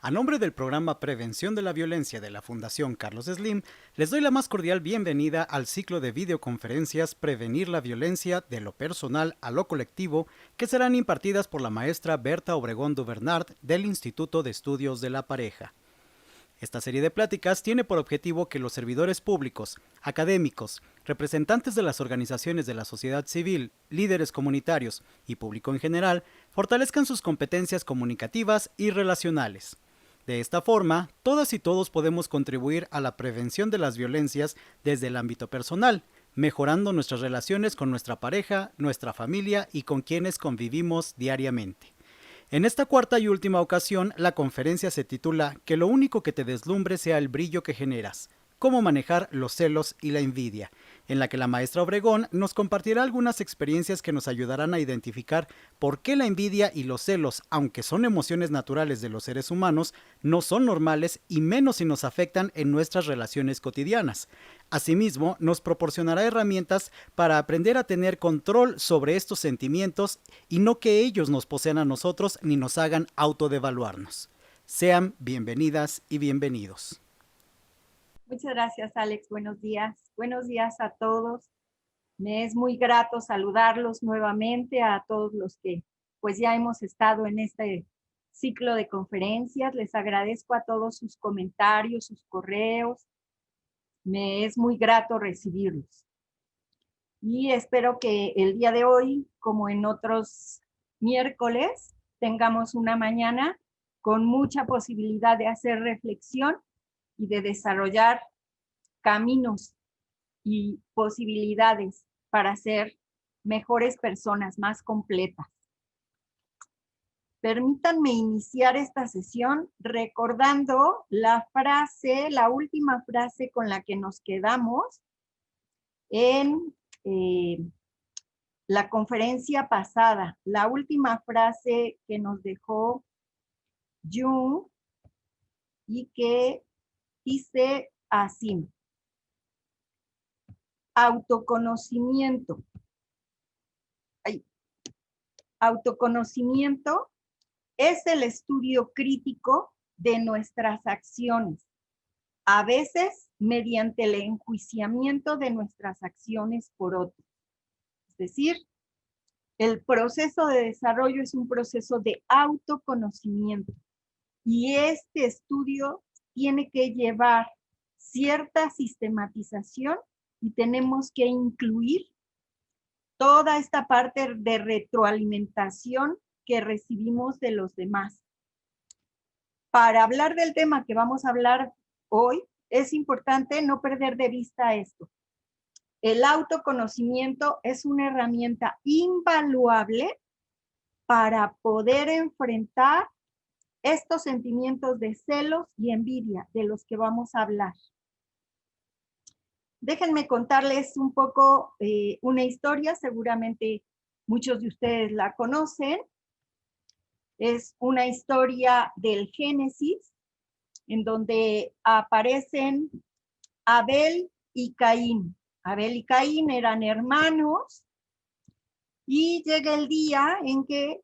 A nombre del programa Prevención de la Violencia de la Fundación Carlos Slim, les doy la más cordial bienvenida al ciclo de videoconferencias Prevenir la Violencia de lo Personal a lo Colectivo, que serán impartidas por la maestra Berta Obregón Duvernard del Instituto de Estudios de la Pareja. Esta serie de pláticas tiene por objetivo que los servidores públicos, académicos, representantes de las organizaciones de la sociedad civil, líderes comunitarios y público en general fortalezcan sus competencias comunicativas y relacionales. De esta forma, todas y todos podemos contribuir a la prevención de las violencias desde el ámbito personal, mejorando nuestras relaciones con nuestra pareja, nuestra familia y con quienes convivimos diariamente. En esta cuarta y última ocasión, la conferencia se titula Que lo único que te deslumbre sea el brillo que generas. Cómo manejar los celos y la envidia, en la que la maestra Obregón nos compartirá algunas experiencias que nos ayudarán a identificar por qué la envidia y los celos, aunque son emociones naturales de los seres humanos, no son normales y menos si nos afectan en nuestras relaciones cotidianas. Asimismo, nos proporcionará herramientas para aprender a tener control sobre estos sentimientos y no que ellos nos posean a nosotros ni nos hagan autodevaluarnos. Sean bienvenidas y bienvenidos. Muchas gracias, Alex. Buenos días. Buenos días a todos. Me es muy grato saludarlos nuevamente a todos los que pues ya hemos estado en este ciclo de conferencias. Les agradezco a todos sus comentarios, sus correos. Me es muy grato recibirlos. Y espero que el día de hoy, como en otros miércoles, tengamos una mañana con mucha posibilidad de hacer reflexión y de desarrollar caminos y posibilidades para ser mejores personas, más completas. Permítanme iniciar esta sesión recordando la última frase con la que nos quedamos en la conferencia pasada, la última frase que nos dejó Jung y que dice así: autoconocimiento. Autoconocimiento es el estudio crítico de nuestras acciones, a veces mediante el enjuiciamiento de nuestras acciones por otros. Es decir, el proceso de desarrollo es un proceso de autoconocimiento y este estudio tiene que llevar cierta sistematización y tenemos que incluir toda esta parte de retroalimentación que recibimos de los demás. Para hablar del tema que vamos a hablar hoy, es importante no perder de vista esto. El autoconocimiento es una herramienta invaluable para poder enfrentar estos sentimientos de celos y envidia de los que vamos a hablar. Déjenme contarles un poco una historia, seguramente muchos de ustedes la conocen. Es una historia del Génesis, en donde aparecen Abel y Caín. Abel y Caín eran hermanos y llega el día en que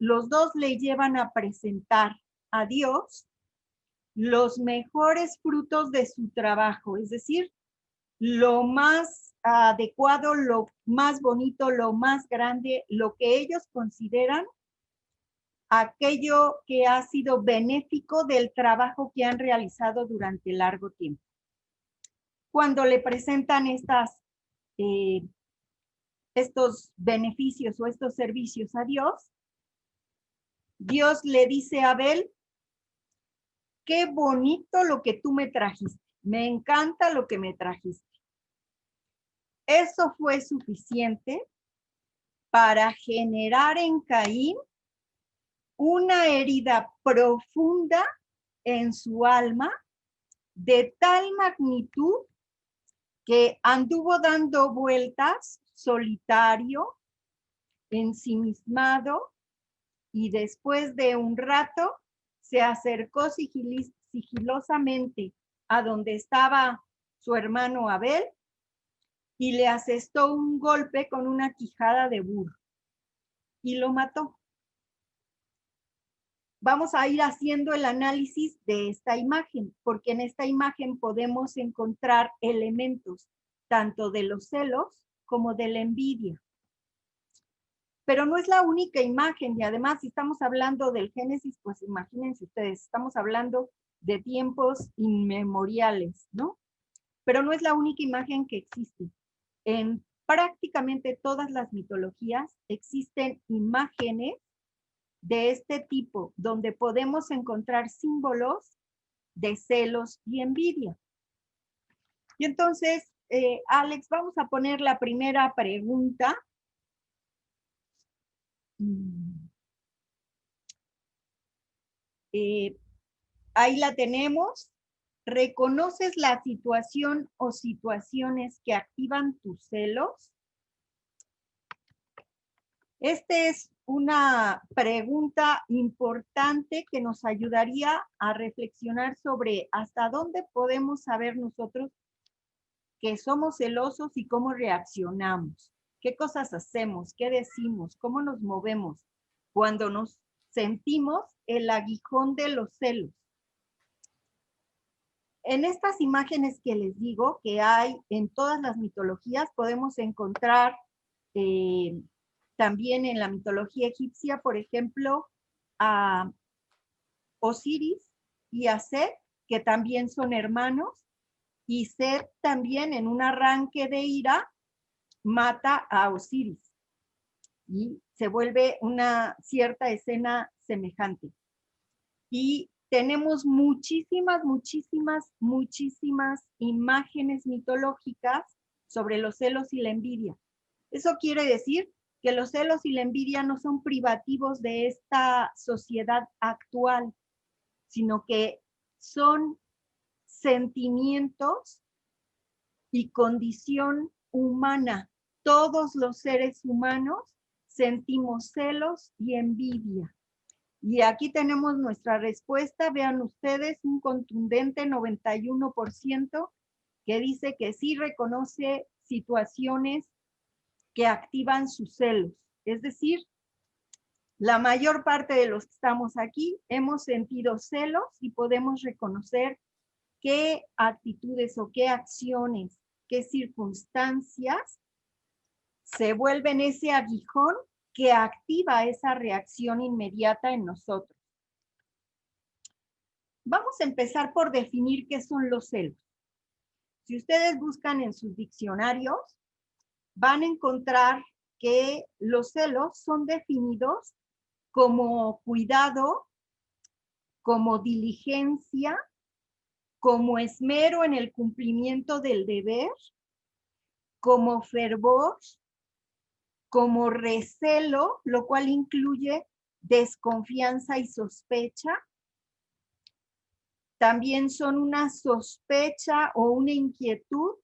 los dos le llevan a presentar a Dios los mejores frutos de su trabajo, es decir, lo más adecuado, lo más bonito, lo más grande, lo que ellos consideran aquello que ha sido benéfico del trabajo que han realizado durante largo tiempo. Cuando le presentan estos beneficios o estos servicios a Dios, Dios le dice a Abel: qué bonito lo que tú me trajiste, me encanta lo que me trajiste. Eso fue suficiente para generar en Caín una herida profunda en su alma de tal magnitud que anduvo dando vueltas solitario, ensimismado, y después de un rato se acercó sigilosamente a donde estaba su hermano Abel y le asestó un golpe con una quijada de burro y lo mató. vamos a ir haciendo el análisis de esta imagen, porque en esta imagen podemos encontrar elementos tanto de los celos como de la envidia. Pero no es la única imagen, y además si estamos hablando del Génesis, pues imagínense ustedes, estamos hablando de tiempos inmemoriales, ¿no? Pero no es la única imagen que existe. En prácticamente todas las mitologías existen imágenes de este tipo, donde podemos encontrar símbolos de celos y envidia. Y entonces, Alex, vamos a poner la primera pregunta. Ahí la tenemos. ¿Reconoces la situación o situaciones que activan tus celos? Esta es una pregunta importante que nos ayudaría a reflexionar sobre hasta dónde podemos saber nosotros que somos celosos y cómo reaccionamos, qué cosas hacemos, qué decimos, cómo nos movemos cuando nos sentimos el aguijón de los celos. En estas imágenes que les digo que hay en todas las mitologías, podemos encontrar también en la mitología egipcia, por ejemplo, a Osiris y a Set, que también son hermanos, y Set también en un arranque de ira mata a Osiris y se vuelve una cierta escena semejante. Y tenemos muchísimas imágenes mitológicas sobre los celos y la envidia. Eso quiere decir que los celos y la envidia no son privativos de esta sociedad actual, sino que son sentimientos y condición humana. Todos los seres humanos sentimos celos y envidia. Y aquí tenemos nuestra respuesta. Vean ustedes, un contundente 91% que dice que sí reconoce situaciones que activan sus celos. Es decir, la mayor parte de los que estamos aquí hemos sentido celos y podemos reconocer qué actitudes o qué acciones, qué circunstancias se vuelven ese aguijón que activa esa reacción inmediata en nosotros. Vamos a empezar por definir qué son los celos. Si ustedes buscan en sus diccionarios, van a encontrar que los celos son definidos como cuidado, como diligencia, como esmero en el cumplimiento del deber, como fervor, como recelo, lo cual incluye desconfianza y sospecha. También son una sospecha o una inquietud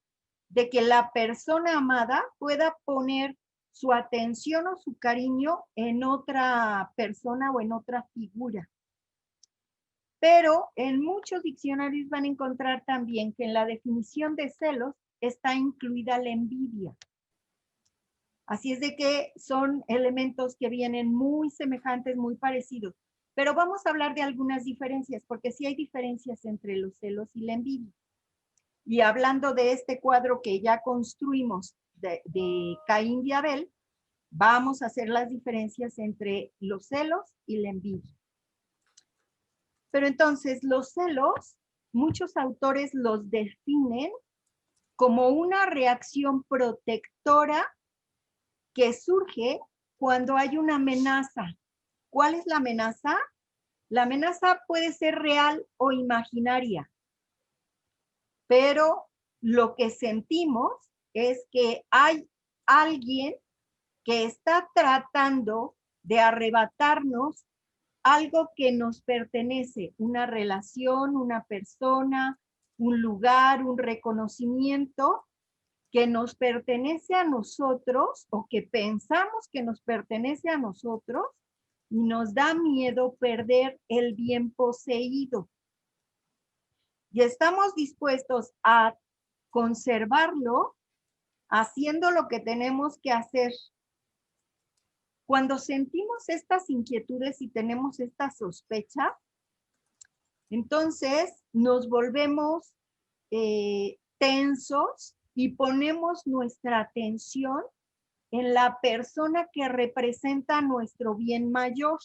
de que la persona amada pueda poner su atención o su cariño en otra persona o en otra figura. Pero en muchos diccionarios van a encontrar también que en la definición de celos está incluida la envidia. Así es de que son elementos que vienen muy semejantes, muy parecidos. Pero vamos a hablar de algunas diferencias, porque sí hay diferencias entre los celos y la envidia. Y hablando de este cuadro que ya construimos de Caín y Abel, vamos a hacer las diferencias entre los celos y la envidia. Pero entonces los celos, muchos autores los definen como una reacción protectora que surge cuando hay una amenaza. ¿Cuál es la amenaza? La amenaza puede ser real o imaginaria, pero lo que sentimos es que hay alguien que está tratando de arrebatarnos algo que nos pertenece, una relación, una persona, un lugar, un reconocimiento que nos pertenece a nosotros o que pensamos que nos pertenece a nosotros y nos da miedo perder el bien poseído. Y estamos dispuestos a conservarlo haciendo lo que tenemos que hacer. Cuando sentimos estas inquietudes y tenemos esta sospecha, entonces nos volvemos tensos y ponemos nuestra atención en la persona que representa nuestro bien mayor.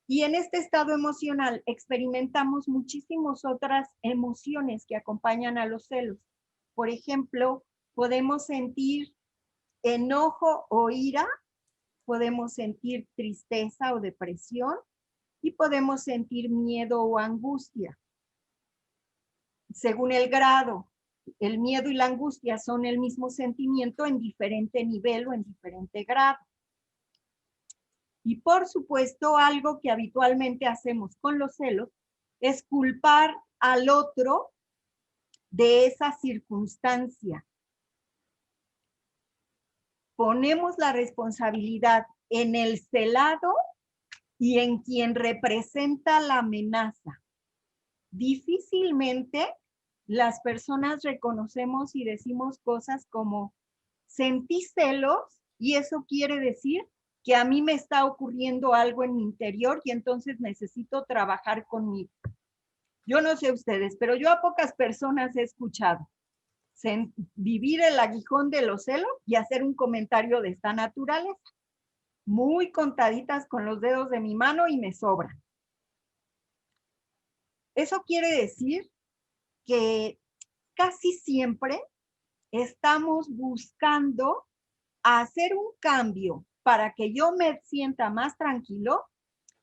Y en este estado emocional experimentamos muchísimas otras emociones que acompañan a los celos. Por ejemplo, podemos sentir enojo o ira, podemos sentir tristeza o depresión y podemos sentir miedo o angustia. Según el grado, el miedo y la angustia son el mismo sentimiento en diferente nivel o en diferente grado. Y por supuesto, algo que habitualmente hacemos con los celos es culpar al otro de esa circunstancia. Ponemos la responsabilidad en el celado y en quien representa la amenaza. Difícilmente las personas reconocemos y decimos cosas como, sentí celos y eso quiere decir que a mí me está ocurriendo algo en mi interior y entonces necesito trabajar conmigo. Yo no sé ustedes, pero yo a pocas personas he escuchado vivir el aguijón de los celos y hacer un comentario de esta naturaleza. Muy contaditas con los dedos de mi mano y me sobran. Eso quiere decir que casi siempre estamos buscando hacer un cambio para que yo me sienta más tranquilo,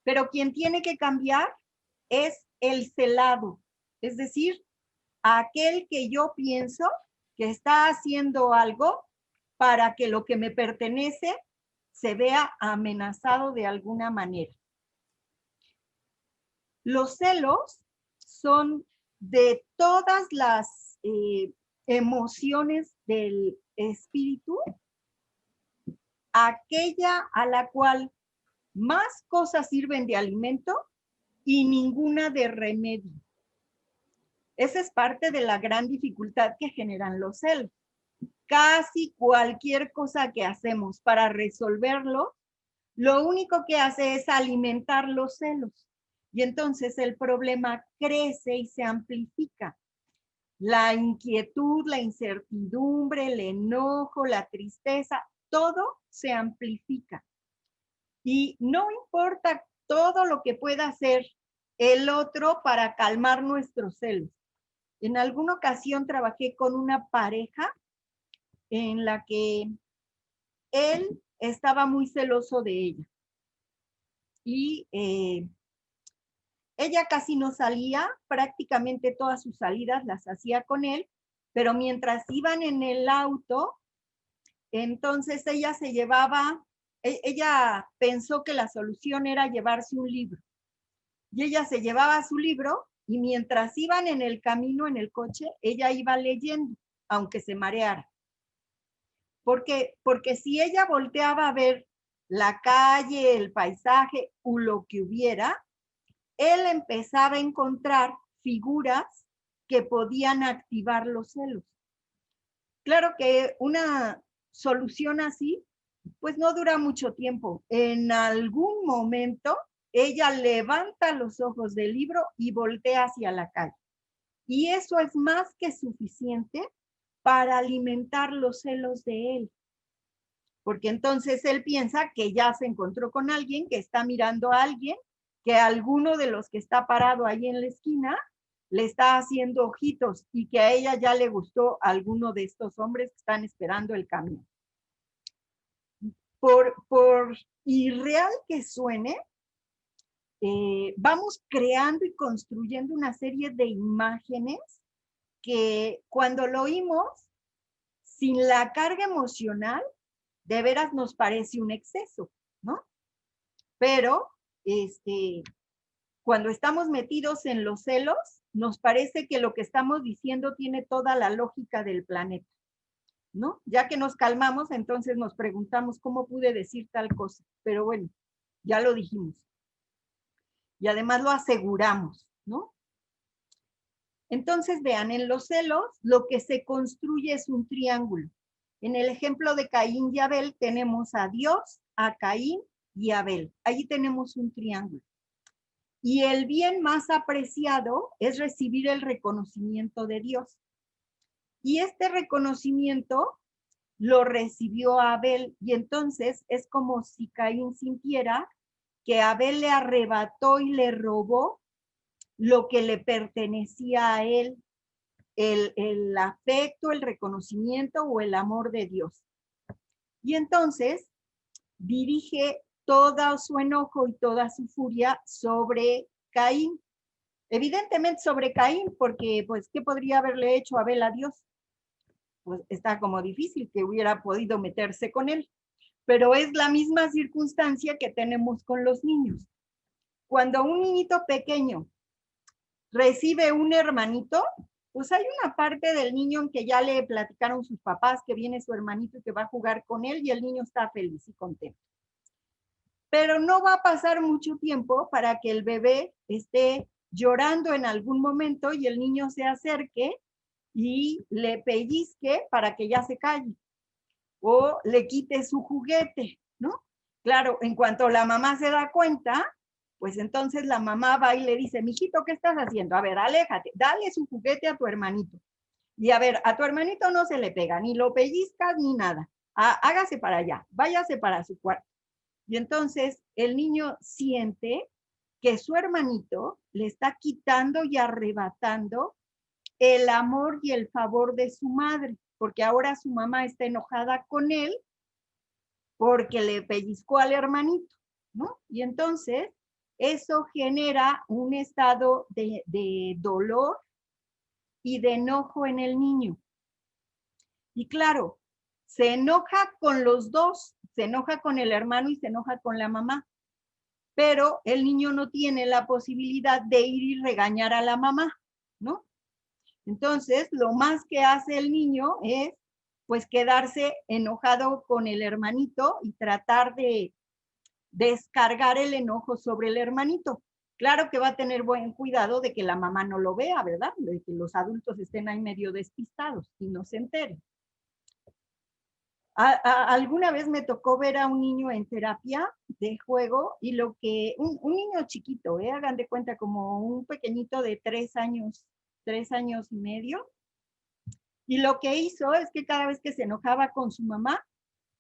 pero quien tiene que cambiar es el celado, es decir, aquel que yo pienso que está haciendo algo para que lo que me pertenece se vea amenazado de alguna manera. Los celos son de todas las emociones del espíritu, aquella a la cual más cosas sirven de alimento y ninguna de remedio. Esa es parte de la gran dificultad que generan los celos. Casi cualquier cosa que hacemos para resolverlo, lo único que hace es alimentar los celos. Y entonces el problema crece y se amplifica. La inquietud, la incertidumbre, el enojo, la tristeza, todo se amplifica. Y no importa todo lo que pueda hacer el otro para calmar nuestros celos. En alguna ocasión trabajé con una pareja en la que él estaba muy celoso de ella. Y ella casi no salía, prácticamente todas sus salidas las hacía con él, pero mientras iban en el auto, entonces ella pensó que la solución era llevarse un libro. Y ella se llevaba su libro y mientras iban en el camino, en el coche, ella iba leyendo, aunque se mareara. Porque si ella volteaba a ver la calle, el paisaje o lo que hubiera, él empezaba a encontrar figuras que podían activar los celos. Claro que una solución así, pues no dura mucho tiempo. En algún momento, ella levanta los ojos del libro y voltea hacia la calle. Y eso es más que suficiente para alimentar los celos de él. Porque entonces él piensa que ya se encontró con alguien, que está mirando a alguien, que alguno de los que está parado ahí en la esquina le está haciendo ojitos y que a ella ya le gustó alguno de estos hombres que están esperando el camión. Por irreal que suene, vamos creando y construyendo una serie de imágenes que cuando lo oímos, sin la carga emocional, de veras nos parece un exceso, ¿no? Pero cuando estamos metidos en los celos, nos parece que lo que estamos diciendo tiene toda la lógica del planeta, ¿no? Ya que nos calmamos, entonces nos preguntamos cómo pude decir tal cosa, pero bueno, ya lo dijimos. Y además lo aseguramos, ¿no? Entonces, vean, en los celos lo que se construye es un triángulo. En el ejemplo de Caín y Abel tenemos a Dios, a Caín y a Abel. Allí tenemos un triángulo. Y el bien más apreciado es recibir el reconocimiento de Dios. Y este reconocimiento lo recibió Abel, y entonces es como si Caín sintiera que Abel le arrebató y le robó lo que le pertenecía a él, el afecto, el reconocimiento o el amor de Dios. Y entonces dirige todo su enojo y toda su furia sobre Caín. Evidentemente sobre Caín, porque pues, ¿qué podría haberle hecho Abel a Dios? Pues está como difícil que hubiera podido meterse con él. Pero es la misma circunstancia que tenemos con los niños. Cuando un niñito pequeño recibe un hermanito, pues hay una parte del niño en que ya le platicaron sus papás que viene su hermanito y que va a jugar con él y el niño está feliz y contento. Pero no va a pasar mucho tiempo para que el bebé esté llorando en algún momento y el niño se acerque y le pellizque para que ya se calle o le quite su juguete, ¿no? Claro, en cuanto la mamá se da cuenta, pues entonces la mamá va y le dice, mijito, ¿qué estás haciendo? A ver, aléjate, dale su juguete a tu hermanito. Y a ver, a tu hermanito no se le pega, ni lo pellizcas ni nada. Hágase para allá, váyase para su cuarto. Y entonces el niño siente que su hermanito le está quitando y arrebatando el amor y el favor de su madre, porque ahora su mamá está enojada con él porque le pellizcó al hermanito, ¿no? Y entonces eso genera un estado de dolor y de enojo en el niño. Y claro, se enoja con los dos, se enoja con el hermano y se enoja con la mamá, pero el niño no tiene la posibilidad de ir y regañar a la mamá, ¿no? Entonces, lo más que hace el niño es, pues, quedarse enojado con el hermanito y tratar de descargar el enojo sobre el hermanito. Claro que va a tener buen cuidado de que la mamá no lo vea, ¿verdad? De que los adultos estén ahí medio despistados y no se enteren. Alguna vez me tocó ver a un niño en terapia de juego y lo que, un niño chiquito, hagan de cuenta como un pequeñito de 3 años y medio, y lo que hizo es que cada vez que se enojaba con su mamá,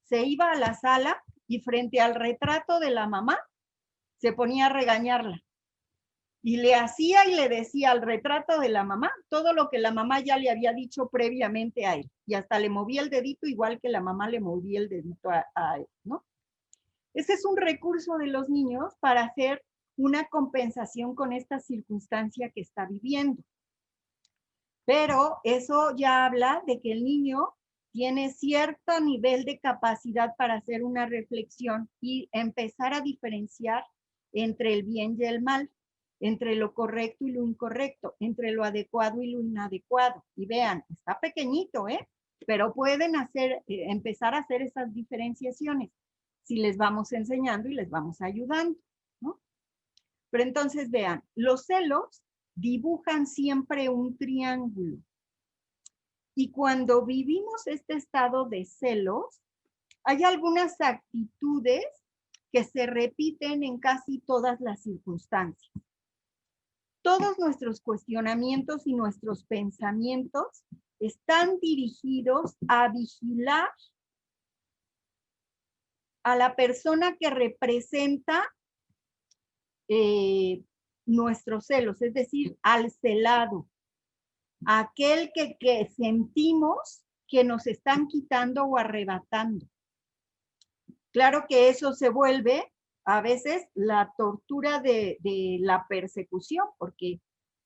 se iba a la sala y frente al retrato de la mamá, se ponía a regañarla. Y le hacía y le decía al retrato de la mamá todo lo que la mamá ya le había dicho previamente a él. Y hasta le movía el dedito igual que la mamá le movía el dedito a él, ¿no? Ese es un recurso de los niños para hacer una compensación con esta circunstancia que está viviendo. Pero eso ya habla de que el niño tiene cierto nivel de capacidad para hacer una reflexión y empezar a diferenciar entre el bien y el mal, entre lo correcto y lo incorrecto, entre lo adecuado y lo inadecuado. Y vean, está pequeñito, pero pueden empezar a hacer esas diferenciaciones si les vamos enseñando y les vamos ayudando, ¿no? Pero entonces vean, los celos dibujan siempre un triángulo. Y cuando vivimos este estado de celos, hay algunas actitudes que se repiten en casi todas las circunstancias. Todos nuestros cuestionamientos y nuestros pensamientos están dirigidos a vigilar a la persona que representa nuestros celos, es decir, al celado, aquel que sentimos que nos están quitando o arrebatando. Claro que eso se vuelve a veces la tortura de la persecución, porque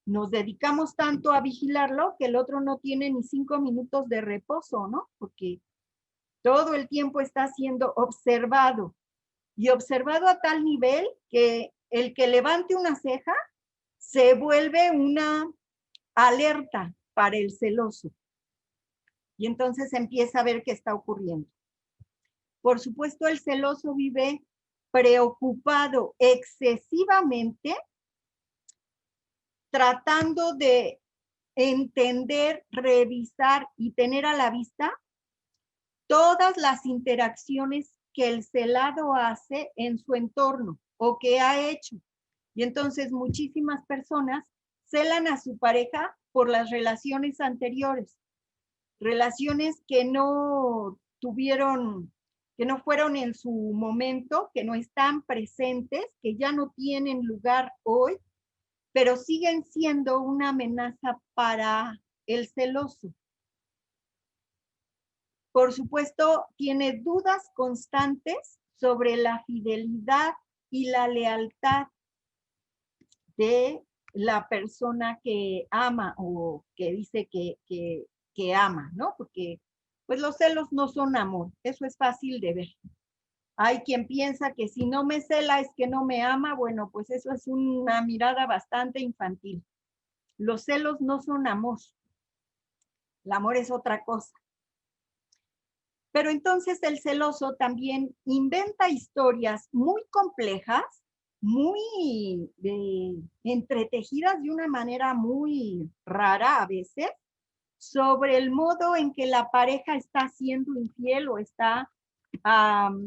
nos dedicamos tanto a vigilarlo que el otro no tiene ni 5 minutos de reposo, ¿no? Porque todo el tiempo está siendo observado y observado a tal nivel que el que levante una ceja se vuelve una alerta para el celoso. Y entonces empieza a ver qué está ocurriendo. Por supuesto, el celoso vive preocupado excesivamente, tratando de entender, revisar y tener a la vista todas las interacciones que el celado hace en su entorno o que ha hecho. Y entonces muchísimas personas celan a su pareja por las relaciones anteriores, relaciones que no tuvieron, que no fueron en su momento, que no están presentes, que ya no tienen lugar hoy, pero siguen siendo una amenaza para el celoso. Por supuesto, tiene dudas constantes sobre la fidelidad y la lealtad de la persona que ama o que dice que ama, ¿no? Porque pues los celos no son amor, eso es fácil de ver. Hay quien piensa que si no me cela es que no me ama, bueno, pues eso es una mirada bastante infantil. Los celos no son amor, el amor es otra cosa. Pero entonces el celoso también inventa historias muy complejas, muy entretejidas de una manera muy rara a veces, sobre el modo en que la pareja está siendo infiel o está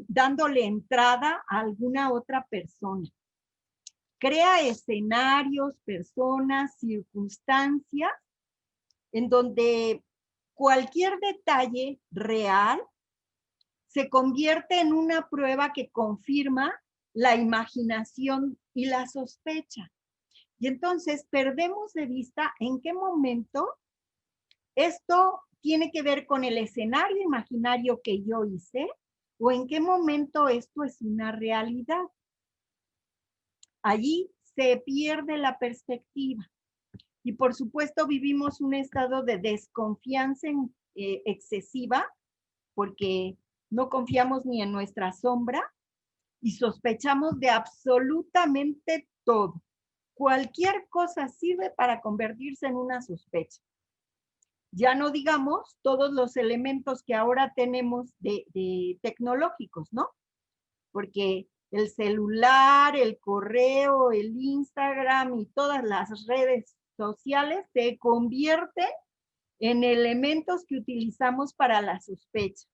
dándole entrada a alguna otra persona. Crea escenarios, personas, circunstancias en donde cualquier detalle real se convierte en una prueba que confirma la imaginación y la sospecha. Y entonces perdemos de vista en qué momento esto tiene que ver con el escenario imaginario que yo hice o en qué momento esto es una realidad. Allí se pierde la perspectiva. Y por supuesto vivimos un estado de desconfianza excesiva porque no confiamos ni en nuestra sombra y sospechamos de absolutamente todo. Cualquier cosa sirve para convertirse en una sospecha. Ya no digamos todos los elementos que ahora tenemos de tecnológicos, ¿no? Porque el celular, el correo, el Instagram y todas las redes sociales se convierten en elementos que utilizamos para la sospecha.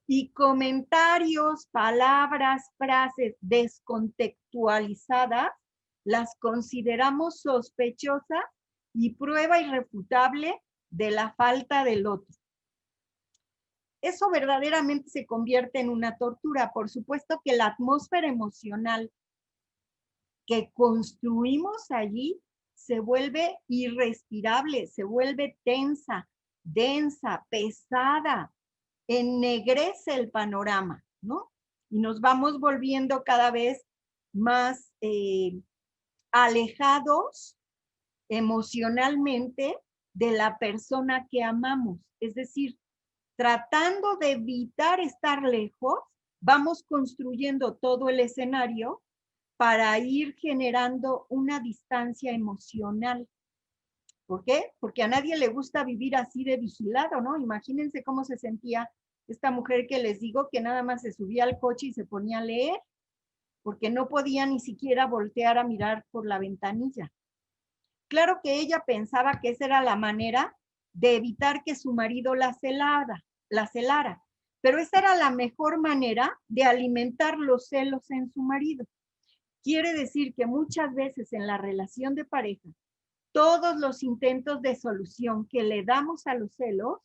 Y comentarios, palabras, frases descontextualizadas, las consideramos sospechosas y prueba irrefutable de la falta del otro. Eso verdaderamente se convierte en una tortura. Por supuesto que la atmósfera emocional que construimos allí se vuelve irrespirable, se vuelve tensa, densa, pesada, ennegrece el panorama, ¿no? Y nos vamos volviendo cada vez más alejados emocionalmente de la persona que amamos. Es decir, tratando de evitar estar lejos, vamos construyendo todo el escenario para ir generando una distancia emocional. ¿Por qué? Porque a nadie le gusta vivir así de vigilado, ¿no? Imagínense cómo se sentía esta mujer que les digo que nada más se subía al coche y se ponía a leer, porque no podía ni siquiera voltear a mirar por la ventanilla. Claro que ella pensaba que esa era la manera de evitar que su marido la celara, pero esa era la mejor manera de alimentar los celos en su marido. Quiere decir que muchas veces en la relación de pareja, todos los intentos de solución que le damos a los celos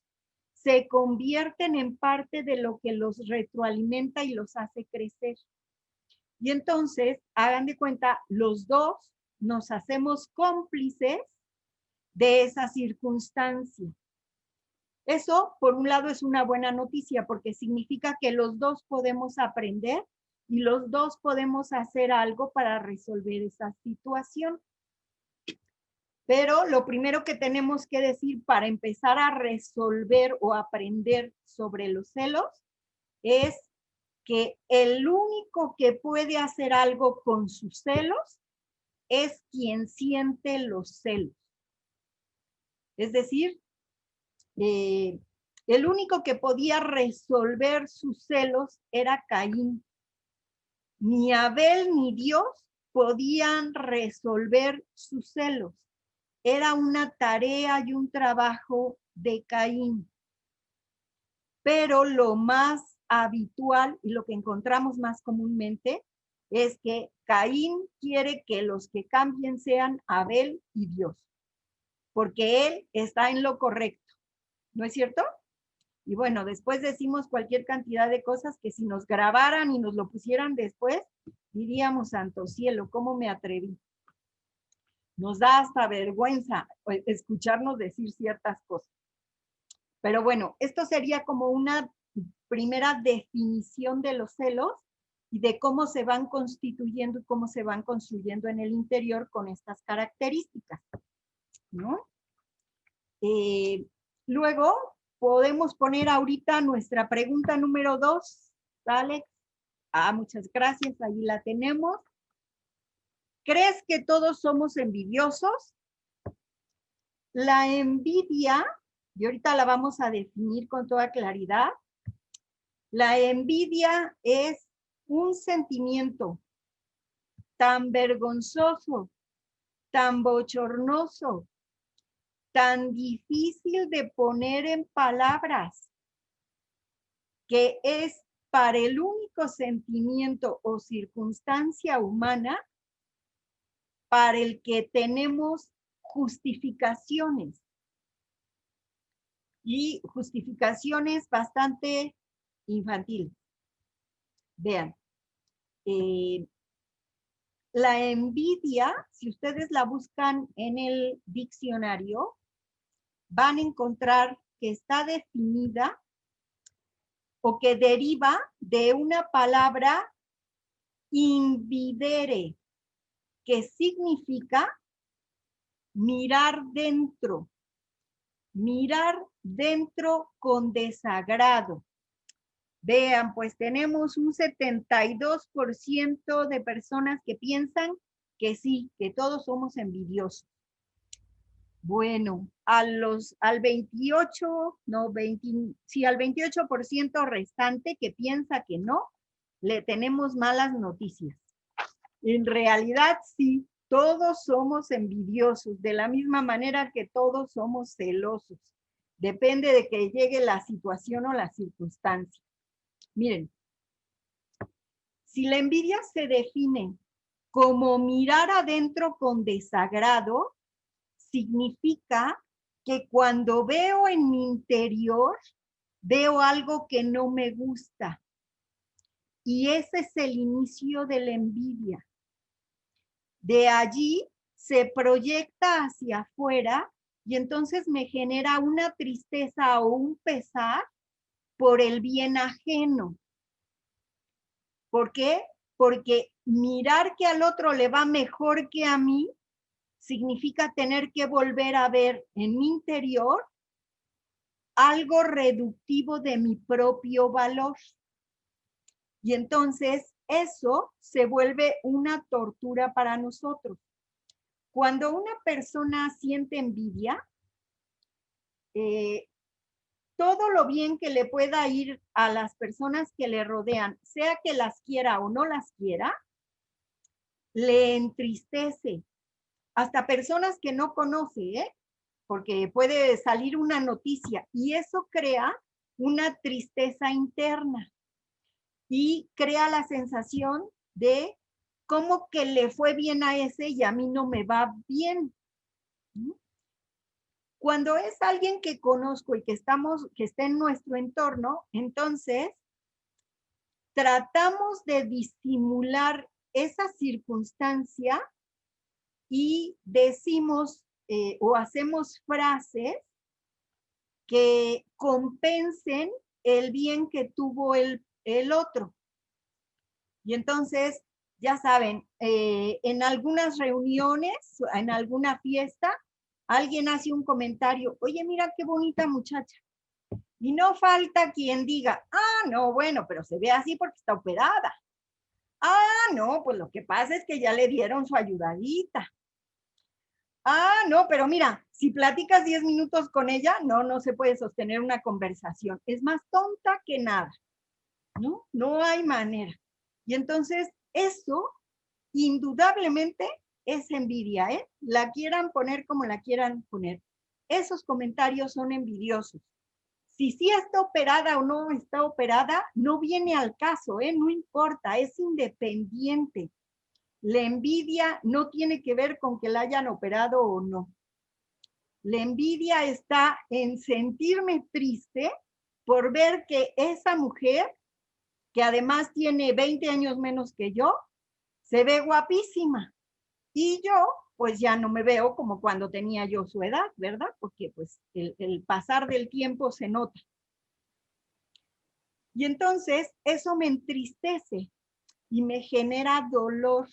se convierten en parte de lo que los retroalimenta y los hace crecer. Y entonces, hagan de cuenta, los dos nos hacemos cómplices de esa circunstancia. Eso, por un lado, es una buena noticia porque significa que los dos podemos aprender y los dos podemos hacer algo para resolver esa situación. Pero lo primero que tenemos que decir para empezar a resolver o aprender sobre los celos es que el único que puede hacer algo con sus celos es quien siente los celos. Es decir, el único que podía resolver sus celos era Caín. Ni Abel ni Dios podían resolver sus celos. Era una tarea y un trabajo de Caín. pero lo más habitual y lo que encontramos más comúnmente es que Caín quiere que los que cambien sean Abel y Dios, porque él está en lo correcto, ¿no es cierto? Y bueno, después decimos cualquier cantidad de cosas que si nos grabaran y nos lo pusieran después, diríamos, santo cielo, ¿cómo me atreví? Nos da hasta vergüenza escucharnos decir ciertas cosas. Pero bueno, esto sería como una primera definición de los celos y de cómo se van constituyendo y cómo se van construyendo en el interior con estas características, ¿no? Luego podemos poner ahorita nuestra pregunta número 2, Alex. Muchas gracias, ahí la tenemos. ¿Crees que todos somos envidiosos? La envidia, y ahorita la vamos a definir con toda claridad, la envidia es un sentimiento tan vergonzoso, tan bochornoso, tan difícil de poner en palabras, que es para el único sentimiento o circunstancia humana para el que tenemos justificaciones. Y justificaciones bastante infantiles. Vean, la envidia, si ustedes la buscan en el diccionario, van a encontrar que está definida o que deriva de una palabra invidere, que significa mirar dentro con desagrado. Vean, pues tenemos un 72% de personas que piensan que sí, que todos somos envidiosos. Bueno, al 28% restante que piensa que no, le tenemos malas noticias. En realidad sí, todos somos envidiosos, de la misma manera que todos somos celosos. Depende de que llegue la situación o la circunstancia. Miren, si la envidia se define como mirar adentro con desagrado, significa que cuando veo en mi interior, veo algo que no me gusta. Y ese es el inicio de la envidia. De allí se proyecta hacia afuera y entonces me genera una tristeza o un pesar por el bien ajeno. ¿Por qué? Porque mirar que al otro le va mejor que a mí significa tener que volver a ver en mi interior algo reductivo de mi propio valor. Y entonces eso se vuelve una tortura para nosotros. Cuando una persona siente envidia, todo lo bien que le pueda ir a las personas que le rodean, sea que las quiera o no las quiera, le entristece. Hasta personas que no conoce, porque puede salir una noticia y eso crea una tristeza interna y crea la sensación de cómo que le fue bien a ese y a mí no me va bien. Cuando es alguien que conozco y que está en nuestro entorno, entonces tratamos de disimular esa circunstancia y decimos o hacemos frases que compensen el bien que tuvo el otro. Y entonces, ya saben, en algunas reuniones, en alguna fiesta, alguien hace un comentario, oye, mira qué bonita muchacha. Y no falta quien diga, no, bueno, pero se ve así porque está operada. No, pues lo que pasa es que ya le dieron su ayudadita. No, pero mira, si platicas 10 minutos con ella, no se puede sostener una conversación. Es más tonta que nada, ¿no? No hay manera. Y entonces eso indudablemente es envidia, ¿eh? La quieran poner como la quieran poner. Esos comentarios son envidiosos. Si sí está operada o no está operada, no viene al caso, no importa, es independiente. La envidia no tiene que ver con que la hayan operado o no. La envidia está en sentirme triste por ver que esa mujer, que además tiene 20 años menos que yo, se ve guapísima. Y yo, pues ya no me veo como cuando tenía yo su edad, ¿verdad? Porque pues el pasar del tiempo se nota. Y entonces eso me entristece y me genera dolor.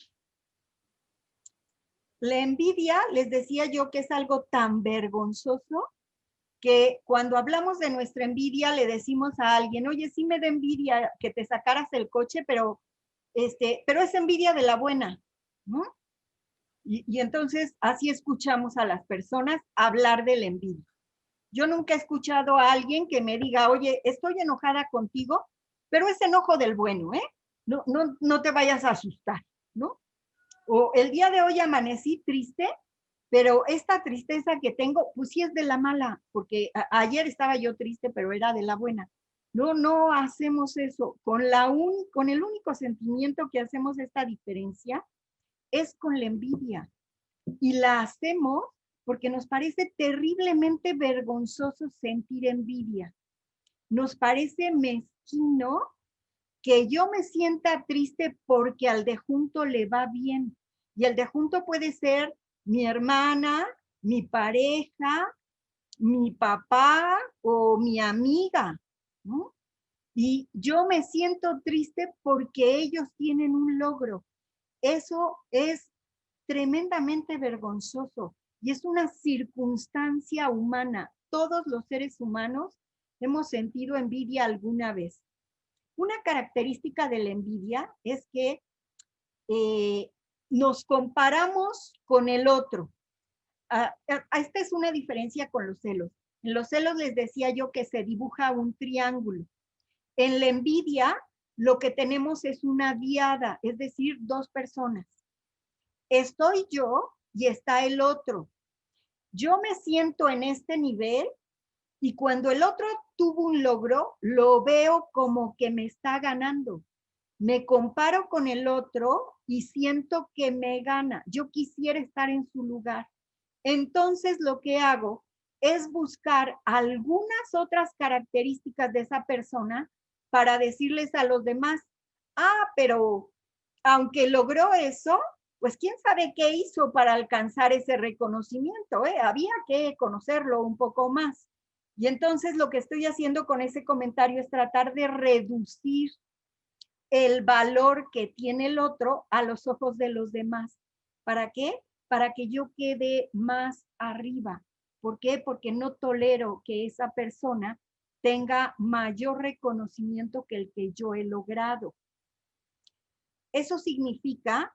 La envidia, les decía yo que es algo tan vergonzoso que cuando hablamos de nuestra envidia le decimos a alguien, oye, sí me da envidia que te sacaras el coche, pero es envidia de la buena, ¿no? Y entonces así escuchamos a las personas hablar de la envidia. Yo nunca he escuchado a alguien que me diga, oye, estoy enojada contigo, pero es enojo del bueno, ¿eh? No te vayas a asustar, ¿no? O el día de hoy amanecí triste, pero esta tristeza que tengo, pues sí es de la mala, porque ayer estaba yo triste, pero era de la buena. No hacemos eso. Con el único sentimiento que hacemos esta diferencia es con la envidia. Y la hacemos porque nos parece terriblemente vergonzoso sentir envidia. Nos parece mezquino que yo me sienta triste porque al de junto le va bien. Y el de junto puede ser mi hermana, mi pareja, mi papá o mi amiga, ¿no? Y yo me siento triste porque ellos tienen un logro. Eso es tremendamente vergonzoso y es una circunstancia humana. Todos los seres humanos hemos sentido envidia alguna vez. Una característica de la envidia es que nos comparamos con el otro. Esta es una diferencia con los celos. En los celos les decía yo que se dibuja un triángulo. En la envidia lo que tenemos es una diada, es decir, dos personas. Estoy yo y está el otro. Yo me siento en este nivel y cuando el otro tuvo un logro, lo veo como que me está ganando. Me comparo con el otro y siento que me gana. Yo quisiera estar en su lugar. Entonces lo que hago es buscar algunas otras características de esa persona para decirles a los demás, pero aunque logró eso, pues quién sabe qué hizo para alcanzar ese reconocimiento, ¿eh? Había que conocerlo un poco más. Y entonces lo que estoy haciendo con ese comentario es tratar de reducir el valor que tiene el otro a los ojos de los demás. ¿Para qué? Para que yo quede más arriba. ¿Por qué? Porque no tolero que esa persona tenga mayor reconocimiento que el que yo he logrado. Eso significa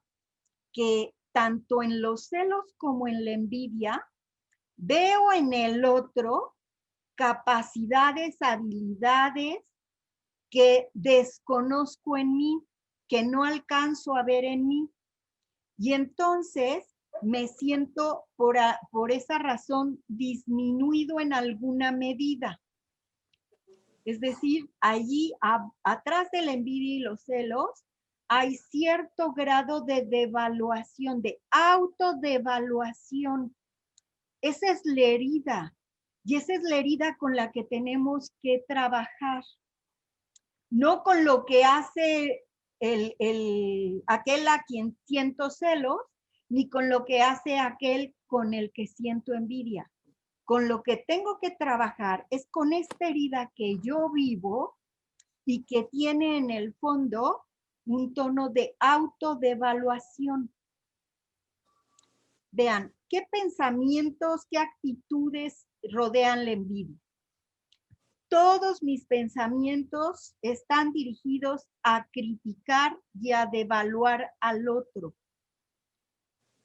que tanto en los celos como en la envidia, veo en el otro capacidades, habilidades que desconozco en mí, que no alcanzo a ver en mí. Y entonces me siento por esa razón disminuido en alguna medida. Es decir, allí atrás de la envidia y los celos hay cierto grado de devaluación, de autodevaluación. Esa es la herida y esa es la herida con la que tenemos que trabajar. No con lo que hace aquel a quien siento celos, ni con lo que hace aquel con el que siento envidia. Con lo que tengo que trabajar es con esta herida que yo vivo y que tiene en el fondo un tono de autodevaluación. Vean, ¿qué pensamientos, qué actitudes rodean la envidia? Todos mis pensamientos están dirigidos a criticar y a devaluar al otro.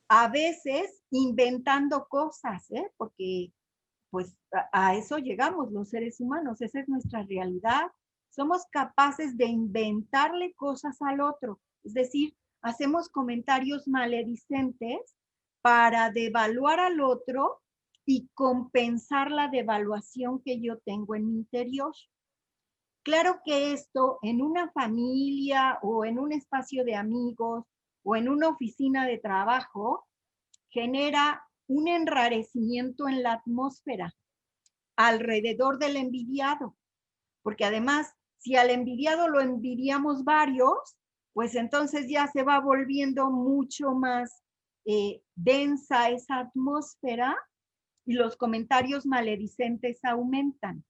A veces inventando cosas, porque pues a eso llegamos los seres humanos, esa es nuestra realidad. Somos capaces de inventarle cosas al otro, es decir, hacemos comentarios maledicentes para devaluar al otro y compensar la devaluación que yo tengo en mi interior. Claro que esto en una familia o en un espacio de amigos o en una oficina de trabajo genera un enrarecimiento en la atmósfera alrededor del envidiado, porque además, si al envidiado lo envidiamos varios, pues entonces ya se va volviendo mucho más densa esa atmósfera y los comentarios maledicentes aumentan.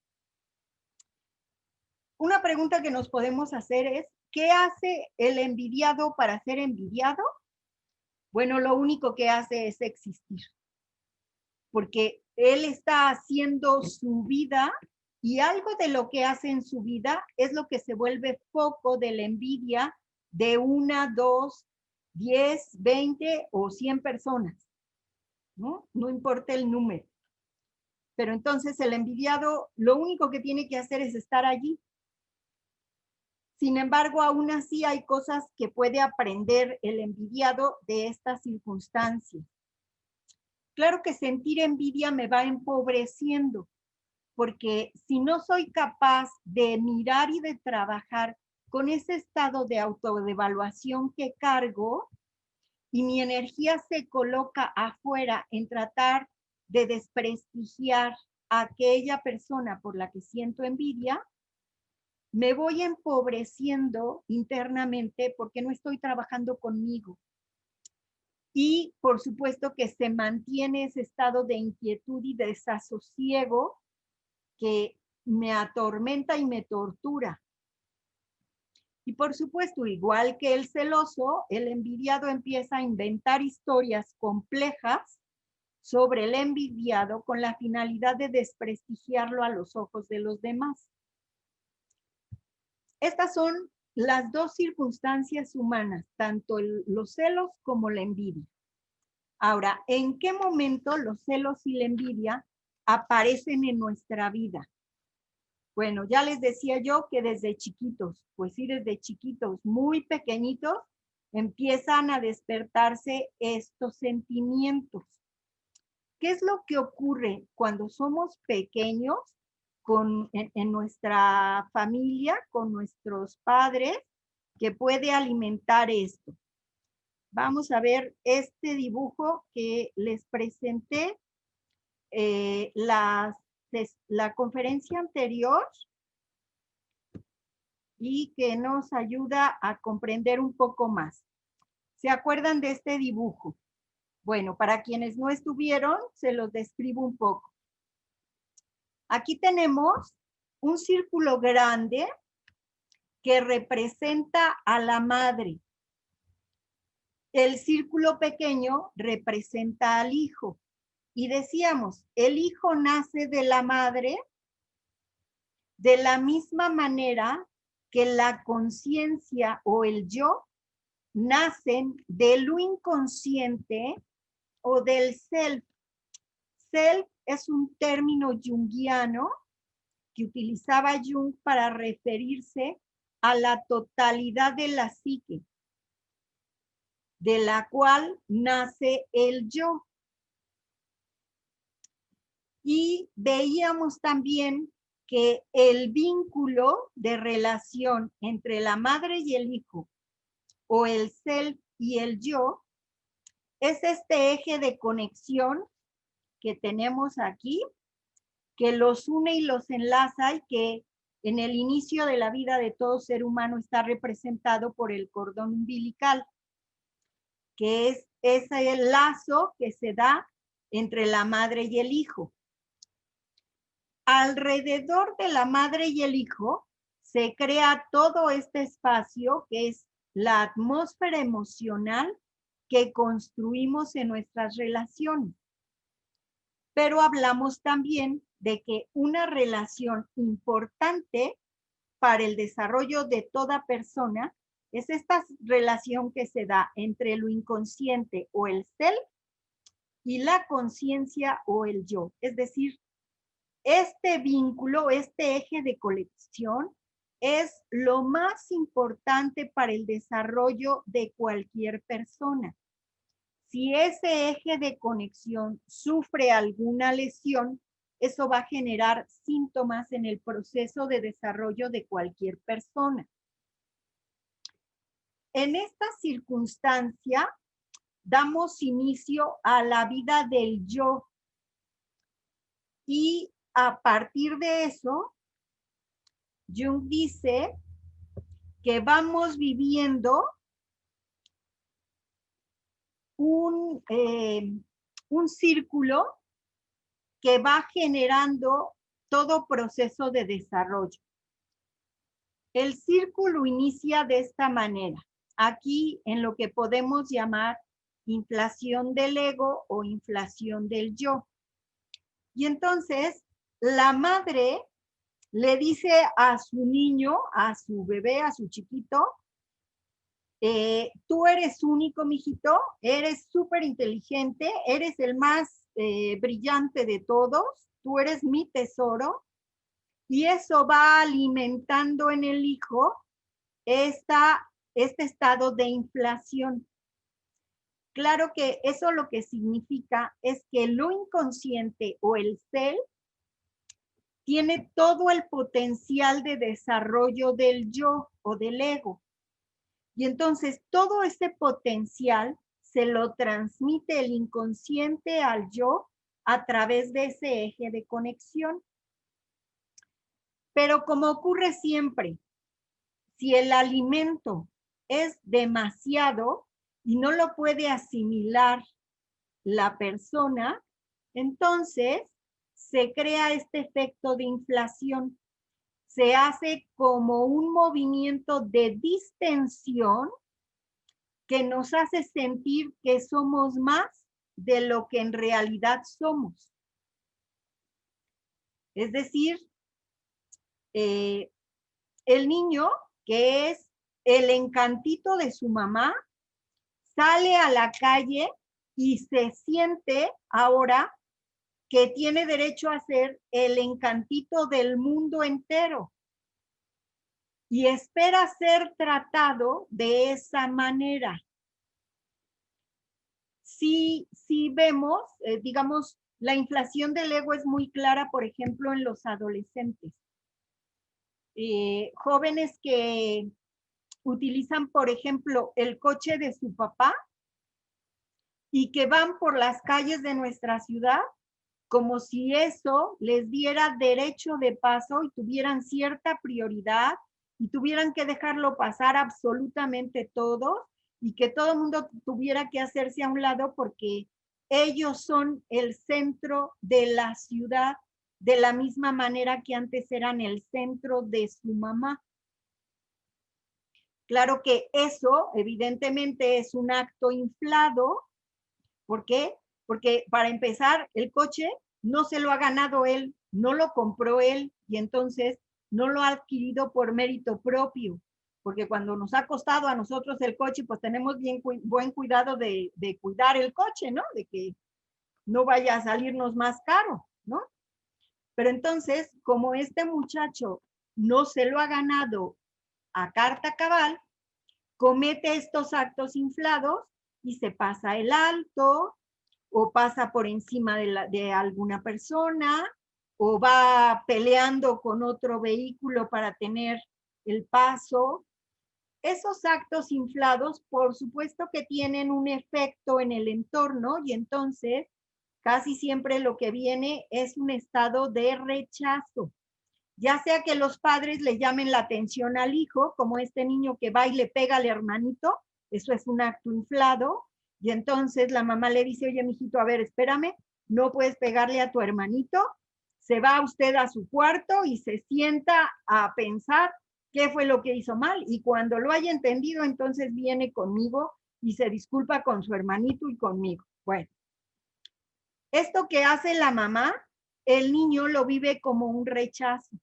Una pregunta que nos podemos hacer es, ¿qué hace el envidiado para ser envidiado? Bueno, lo único que hace es existir, porque él está haciendo su vida y algo de lo que hace en su vida es lo que se vuelve foco de la envidia de 1, 2, 10, 20 o 100 personas, ¿no? No importa el número. Pero entonces el envidiado lo único que tiene que hacer es estar allí. Sin embargo, aún así hay cosas que puede aprender el envidiado de estas circunstancias. Claro que sentir envidia me va empobreciendo, porque si no soy capaz de mirar y de trabajar con ese estado de autodevaluación que cargo y mi energía se coloca afuera en tratar de desprestigiar a aquella persona por la que siento envidia, me voy empobreciendo internamente porque no estoy trabajando conmigo. Y por supuesto que se mantiene ese estado de inquietud y desasosiego que me atormenta y me tortura. Y por supuesto, igual que el celoso, el envidiado empieza a inventar historias complejas sobre el envidiado con la finalidad de desprestigiarlo a los ojos de los demás. Estas son las dos circunstancias humanas, tanto los celos como la envidia. Ahora, ¿en qué momento los celos y la envidia aparecen en nuestra vida? Bueno, ya les decía yo que desde chiquitos, pues sí, desde chiquitos, muy pequeñitos, empiezan a despertarse estos sentimientos. ¿Qué es lo que ocurre cuando somos pequeños en nuestra familia, con nuestros padres, que puede alimentar esto? Vamos a ver este dibujo que les presenté la conferencia anterior y que nos ayuda a comprender un poco más. ¿Se acuerdan de este dibujo? Bueno, para quienes no estuvieron, se los describo un poco. Aquí tenemos un círculo grande que representa a la madre. El círculo pequeño representa al hijo. Y decíamos, el hijo nace de la madre de la misma manera que la conciencia o el yo nacen de lo inconsciente o del self. Self es un término junguiano que utilizaba Jung para referirse a la totalidad de la psique, de la cual nace el yo. Y veíamos también que el vínculo de relación entre la madre y el hijo, o el self y el yo, es este eje de conexión que tenemos aquí, que los une y los enlaza y que en el inicio de la vida de todo ser humano está representado por el cordón umbilical, que es ese lazo que se da entre la madre y el hijo. Alrededor de la madre y el hijo se crea todo este espacio que es la atmósfera emocional que construimos en nuestras relaciones. Pero hablamos también de que una relación importante para el desarrollo de toda persona es esta relación que se da entre lo inconsciente o el self y la conciencia o el yo. Es decir, este vínculo, este eje de conexión es lo más importante para el desarrollo de cualquier persona. Si ese eje de conexión sufre alguna lesión, eso va a generar síntomas en el proceso de desarrollo de cualquier persona. En esta circunstancia, damos inicio a la vida del yo. Y a partir de eso, Jung dice que vamos viviendo un círculo que va generando todo proceso de desarrollo. El círculo inicia de esta manera, aquí en lo que podemos llamar inflación del ego o inflación del yo. Y entonces la madre le dice a su niño, a su bebé, a su chiquito, tú eres único, mijito, eres súper inteligente, eres el más brillante de todos, tú eres mi tesoro, y eso va alimentando en el hijo este estado de inflación. Claro que eso lo que significa es que lo inconsciente o el self tiene todo el potencial de desarrollo del yo o del ego. Y entonces todo ese potencial se lo transmite el inconsciente al yo a través de ese eje de conexión. Pero como ocurre siempre, si el alimento es demasiado y no lo puede asimilar la persona, entonces se crea este efecto de inflación. Se hace como un movimiento de distensión que nos hace sentir que somos más de lo que en realidad somos. Es decir, el niño, que es el encantito de su mamá, sale a la calle y se siente ahora que tiene derecho a ser el encantito del mundo entero. Y espera ser tratado de esa manera. Si vemos, digamos, la inflación del ego es muy clara, por ejemplo, en los adolescentes. Jóvenes que utilizan, por ejemplo, el coche de su papá y que van por las calles de nuestra ciudad como si eso les diera derecho de paso y tuvieran cierta prioridad y tuvieran que dejarlo pasar absolutamente todo y que todo el mundo tuviera que hacerse a un lado porque ellos son el centro de la ciudad de la misma manera que antes eran el centro de su mamá. Claro que eso evidentemente es un acto inflado. ¿Por qué? Porque para empezar, el coche no se lo ha ganado él, no lo compró él y entonces no lo ha adquirido por mérito propio. Porque cuando nos ha costado a nosotros el coche, pues tenemos buen cuidado de cuidar el coche, ¿no? De que no vaya a salirnos más caro, ¿no? Pero entonces, como este muchacho no se lo ha ganado a carta cabal, comete estos actos inflados y se pasa el alto, o pasa por encima de alguna persona, o va peleando con otro vehículo para tener el paso. Esos actos inflados, por supuesto que tienen un efecto en el entorno y entonces casi siempre lo que viene es un estado de rechazo. Ya sea que los padres le llamen la atención al hijo, como este niño que va y le pega al hermanito, eso es un acto inflado, y entonces la mamá le dice, oye, mijito, a ver, espérame, no puedes pegarle a tu hermanito, se va usted a su cuarto y se sienta a pensar qué fue lo que hizo mal, y cuando lo haya entendido, entonces viene conmigo y se disculpa con su hermanito y conmigo. Bueno, esto que hace la mamá, el niño lo vive como un rechazo.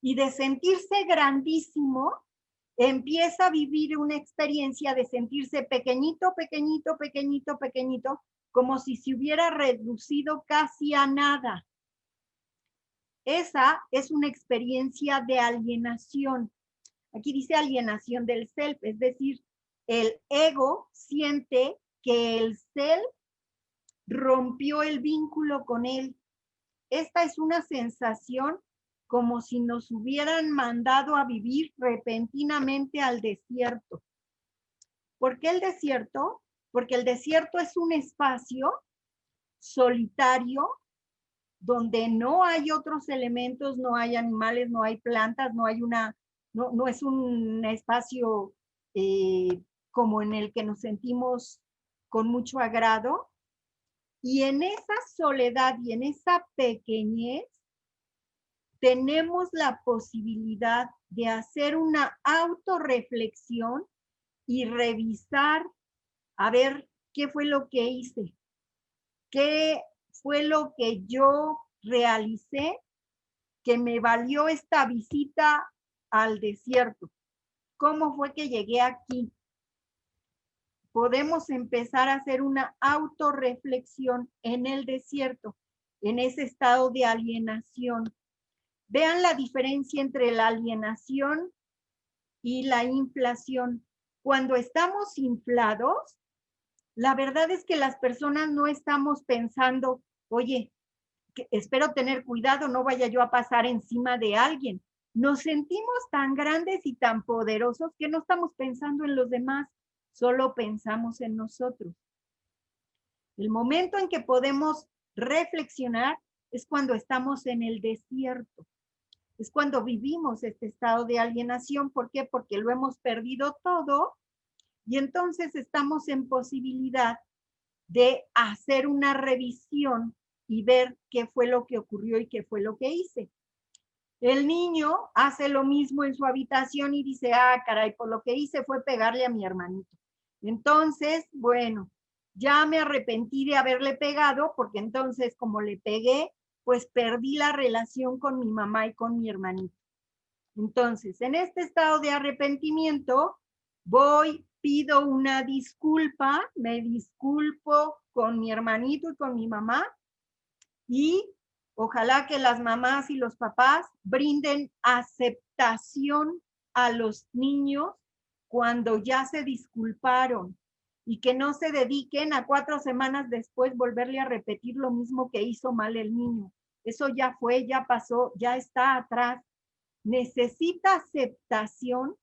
Y de sentirse grandísimo, empieza a vivir una experiencia de sentirse pequeñito, pequeñito, pequeñito, pequeñito, como si se hubiera reducido casi a nada. Esa es una experiencia de alienación. Aquí dice alienación del self, es decir, el ego siente que el cel rompió el vínculo con él. Esta es una sensación como si nos hubieran mandado a vivir repentinamente al desierto. ¿Por qué el desierto? Porque el desierto es un espacio solitario donde no hay otros elementos, no hay animales, no hay plantas, no hay no es un espacio como en el que nos sentimos con mucho agrado. Y en esa soledad y en esa pequeñez tenemos la posibilidad de hacer una autorreflexión y revisar a ver qué fue lo que hice, qué fue lo que yo realicé que me valió esta visita al desierto. ¿Cómo fue que llegué aquí? Podemos empezar a hacer una autorreflexión en el desierto, en ese estado de alienación. Vean la diferencia entre la alienación y la inflación. Cuando estamos inflados, la verdad es que las personas no estamos pensando, oye, espero tener cuidado, no vaya yo a pasar encima de alguien. Nos sentimos tan grandes y tan poderosos que no estamos pensando en los demás, solo pensamos en nosotros. El momento en que podemos reflexionar es cuando estamos en el desierto. Es cuando vivimos este estado de alienación. ¿Por qué? Porque lo hemos perdido todo y entonces estamos en posibilidad de hacer una revisión y ver qué fue lo que ocurrió y qué fue lo que hice. El niño hace lo mismo en su habitación y dice, ah, caray, pues lo que hice fue pegarle a mi hermanito. Entonces, bueno, ya me arrepentí de haberle pegado porque entonces como le pegué, pues perdí la relación con mi mamá y con mi hermanito. Entonces, en este estado de arrepentimiento, voy, pido una disculpa, me disculpo con mi hermanito y con mi mamá y ojalá que las mamás y los papás brinden aceptación a los niños cuando ya se disculparon y que no se dediquen a 4 semanas después volverle a repetir lo mismo que hizo mal el niño. Eso ya fue, ya pasó, ya está atrás. Necesita aceptación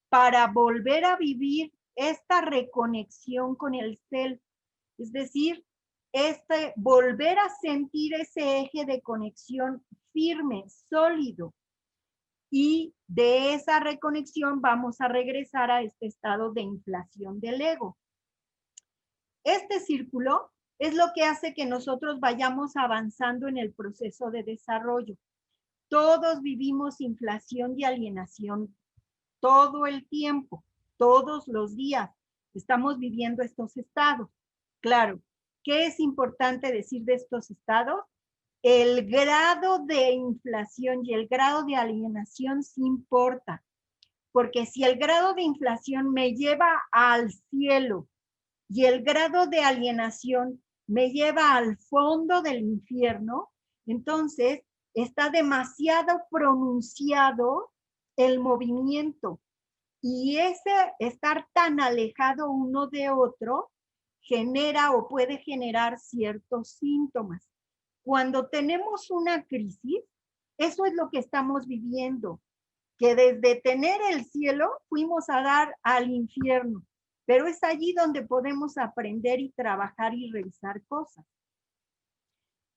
para volver a vivir esta reconexión con el self, es decir, volver a sentir ese eje de conexión firme, sólido. Y de esa reconexión vamos a regresar a este estado de inflación del ego. Este círculo es lo que hace que nosotros vayamos avanzando en el proceso de desarrollo. Todos vivimos inflación y alienación todo el tiempo, todos los días. Estamos viviendo estos estados. Claro, ¿qué es importante decir de estos estados? El grado de inflación y el grado de alienación sí importa, porque si el grado de inflación me lleva al cielo y el grado de alienación me lleva al fondo del infierno, entonces está demasiado pronunciado el movimiento y ese estar tan alejado uno de otro genera o puede generar ciertos síntomas. Cuando tenemos una crisis, eso es lo que estamos viviendo, que desde tener el cielo fuimos a dar al infierno, pero es allí donde podemos aprender y trabajar y revisar cosas.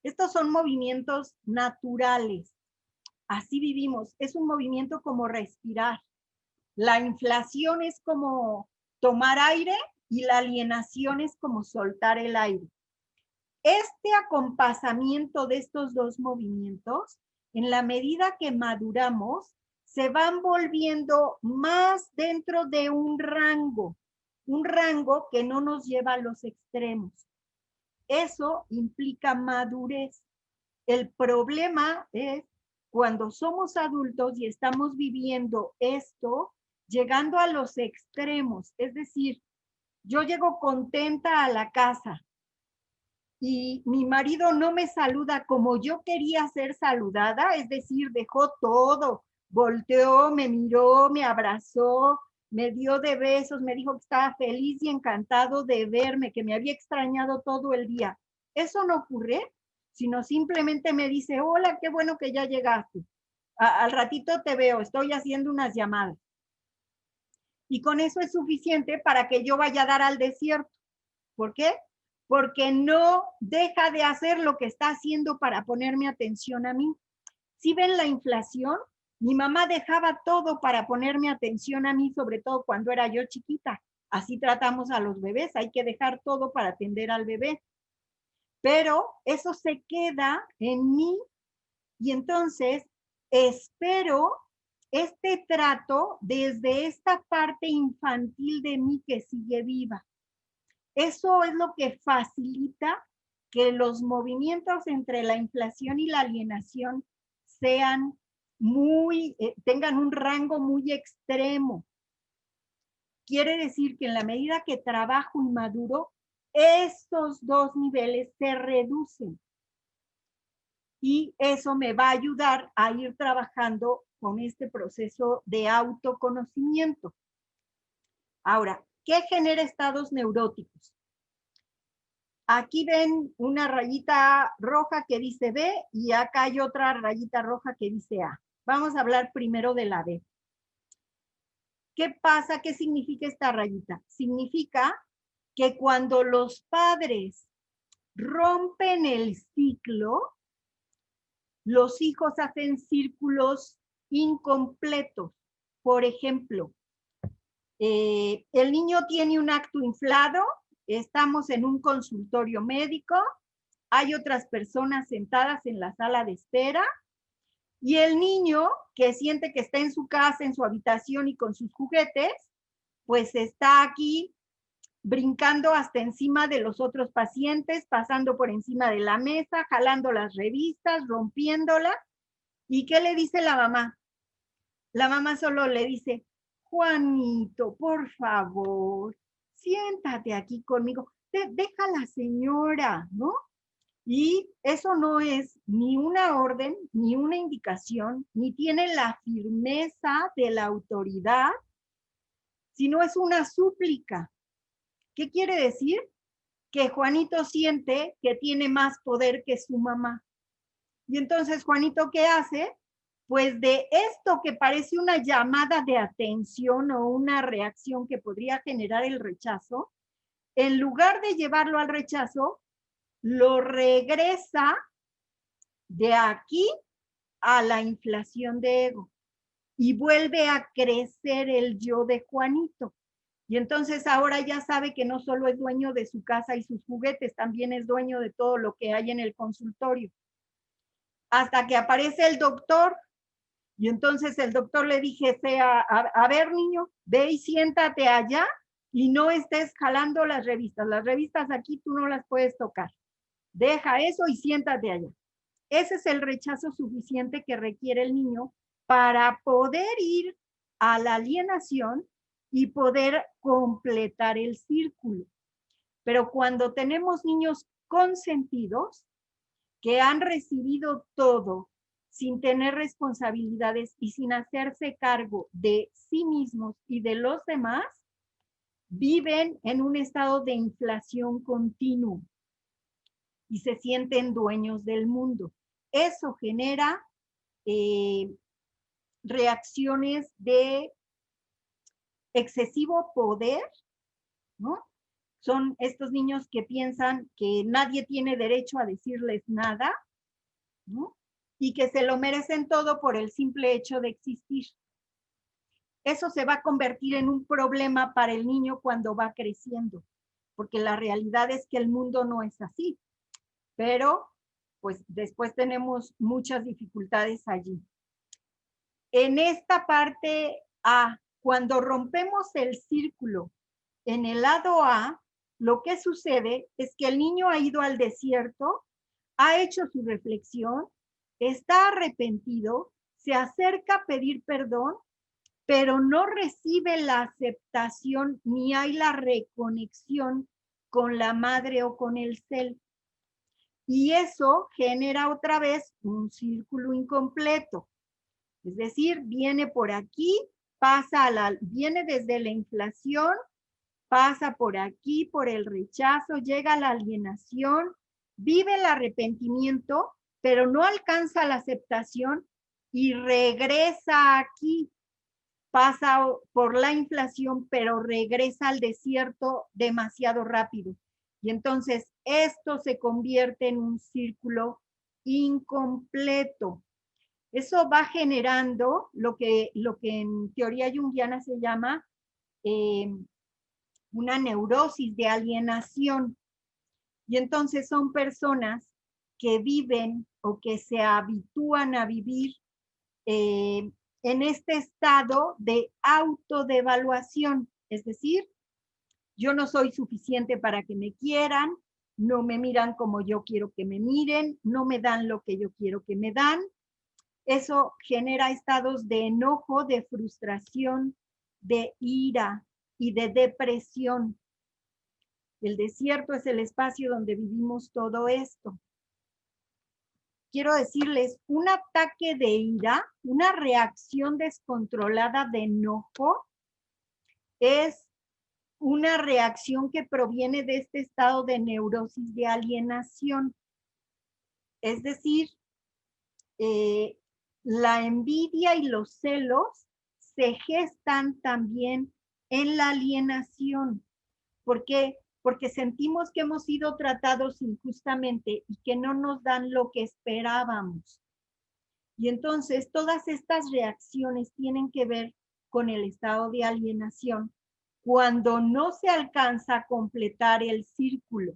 Estos son movimientos naturales, así vivimos, es un movimiento como respirar. La inflación es como tomar aire y la alienación es como soltar el aire. Este acompasamiento de estos dos movimientos, en la medida que maduramos, se van volviendo más dentro de un rango que no nos lleva a los extremos. Eso implica madurez. El problema es cuando somos adultos y estamos viviendo esto, llegando a los extremos, es decir, yo llego contenta a la casa y mi marido no me saluda como yo quería ser saludada, es decir, dejó todo, volteó, me miró, me abrazó, me dio de besos, me dijo que estaba feliz y encantado de verme, que me había extrañado todo el día. Eso no ocurre, sino simplemente me dice, hola, qué bueno que ya llegaste. Al ratito te veo, estoy haciendo unas llamadas. Y con eso es suficiente para que yo vaya a dar al desierto. ¿Por qué? Porque no deja de hacer lo que está haciendo para ponerme atención a mí. Si ven la inflación, mi mamá dejaba todo para ponerme atención a mí, sobre todo cuando era yo chiquita. Así tratamos a los bebés, hay que dejar todo para atender al bebé. Pero eso se queda en mí y entonces espero este trato desde esta parte infantil de mí que sigue viva. Eso es lo que facilita que los movimientos entre la inflación y la alienación sean tengan un rango muy extremo. Quiere decir que en la medida que trabajo y maduro, estos dos niveles se reducen. Y eso me va a ayudar a ir trabajando con este proceso de autoconocimiento. Ahora, ¿qué genera estados neuróticos? Aquí ven una rayita roja que dice B y acá hay otra rayita roja que dice A. Vamos a hablar primero de la B. ¿Qué pasa? ¿Qué significa esta rayita? Significa que cuando los padres rompen el ciclo, los hijos hacen círculos incompletos. Por ejemplo, el niño tiene un acto inflado, estamos en un consultorio médico, hay otras personas sentadas en la sala de espera y el niño que siente que está en su casa, en su habitación y con sus juguetes, pues está aquí brincando hasta encima de los otros pacientes, pasando por encima de la mesa, jalando las revistas, rompiéndolas. ¿Y qué le dice la mamá? La mamá solo le dice, Juanito, por favor, siéntate aquí conmigo. Deja a la señora, ¿no? Y eso no es ni una orden, ni una indicación, ni tiene la firmeza de la autoridad, sino es una súplica. ¿Qué quiere decir? Que Juanito siente que tiene más poder que su mamá. Y entonces Juanito, ¿qué hace? Pues de esto que parece una llamada de atención o una reacción que podría generar el rechazo, en lugar de llevarlo al rechazo, lo regresa de aquí a la inflación de ego y vuelve a crecer el yo de Juanito. Y entonces ahora ya sabe que no solo es dueño de su casa y sus juguetes, también es dueño de todo lo que hay en el consultorio. Hasta que aparece el doctor y entonces el doctor le dije, a ver niño, ve y siéntate allá y no estés jalando las revistas aquí tú no las puedes tocar, deja eso y siéntate allá. Ese es el rechazo suficiente que requiere el niño para poder ir a la alienación y poder completar el círculo. Pero cuando tenemos niños consentidos que han recibido todo sin tener responsabilidades y sin hacerse cargo de sí mismos y de los demás, viven en un estado de inflación continuo y se sienten dueños del mundo. Eso genera reacciones de excesivo poder, ¿no? Son estos niños que piensan que nadie tiene derecho a decirles nada, ¿no? Y que se lo merecen todo por el simple hecho de existir. Eso se va a convertir en un problema para el niño cuando va creciendo, porque la realidad es que el mundo no es así, pero pues después tenemos muchas dificultades allí. En esta parte A, cuando rompemos el círculo en el lado A, lo que sucede es que el niño ha ido al desierto, ha hecho su reflexión, está arrepentido, se acerca a pedir perdón, pero no recibe la aceptación ni hay la reconexión con la madre o con el self. Y eso genera otra vez un círculo incompleto. Es decir, viene por aquí, viene desde la inflación, pasa por aquí, por el rechazo, llega a la alienación, vive el arrepentimiento, pero no alcanza la aceptación y regresa aquí. Pasa por la inflación, pero regresa al desierto demasiado rápido. Y entonces esto se convierte en un círculo incompleto. Eso va generando lo que en teoría junguiana se llama una neurosis de alienación. Y entonces son personas que viven o que se habitúan a vivir en este estado de autodevaluación. Es decir, yo no soy suficiente para que me quieran, no me miran como yo quiero que me miren, no me dan lo que yo quiero que me dan. Eso genera estados de enojo, de frustración, de ira y de depresión. El desierto es el espacio donde vivimos todo esto. Quiero decirles, un ataque de ira, una reacción descontrolada de enojo, es una reacción que proviene de este estado de neurosis de alienación. Es decir, la envidia y los celos se gestan también en la alienación. ¿Por qué? Porque sentimos que hemos sido tratados injustamente y que no nos dan lo que esperábamos. Y entonces todas estas reacciones tienen que ver con el estado de alienación cuando no se alcanza a completar el círculo,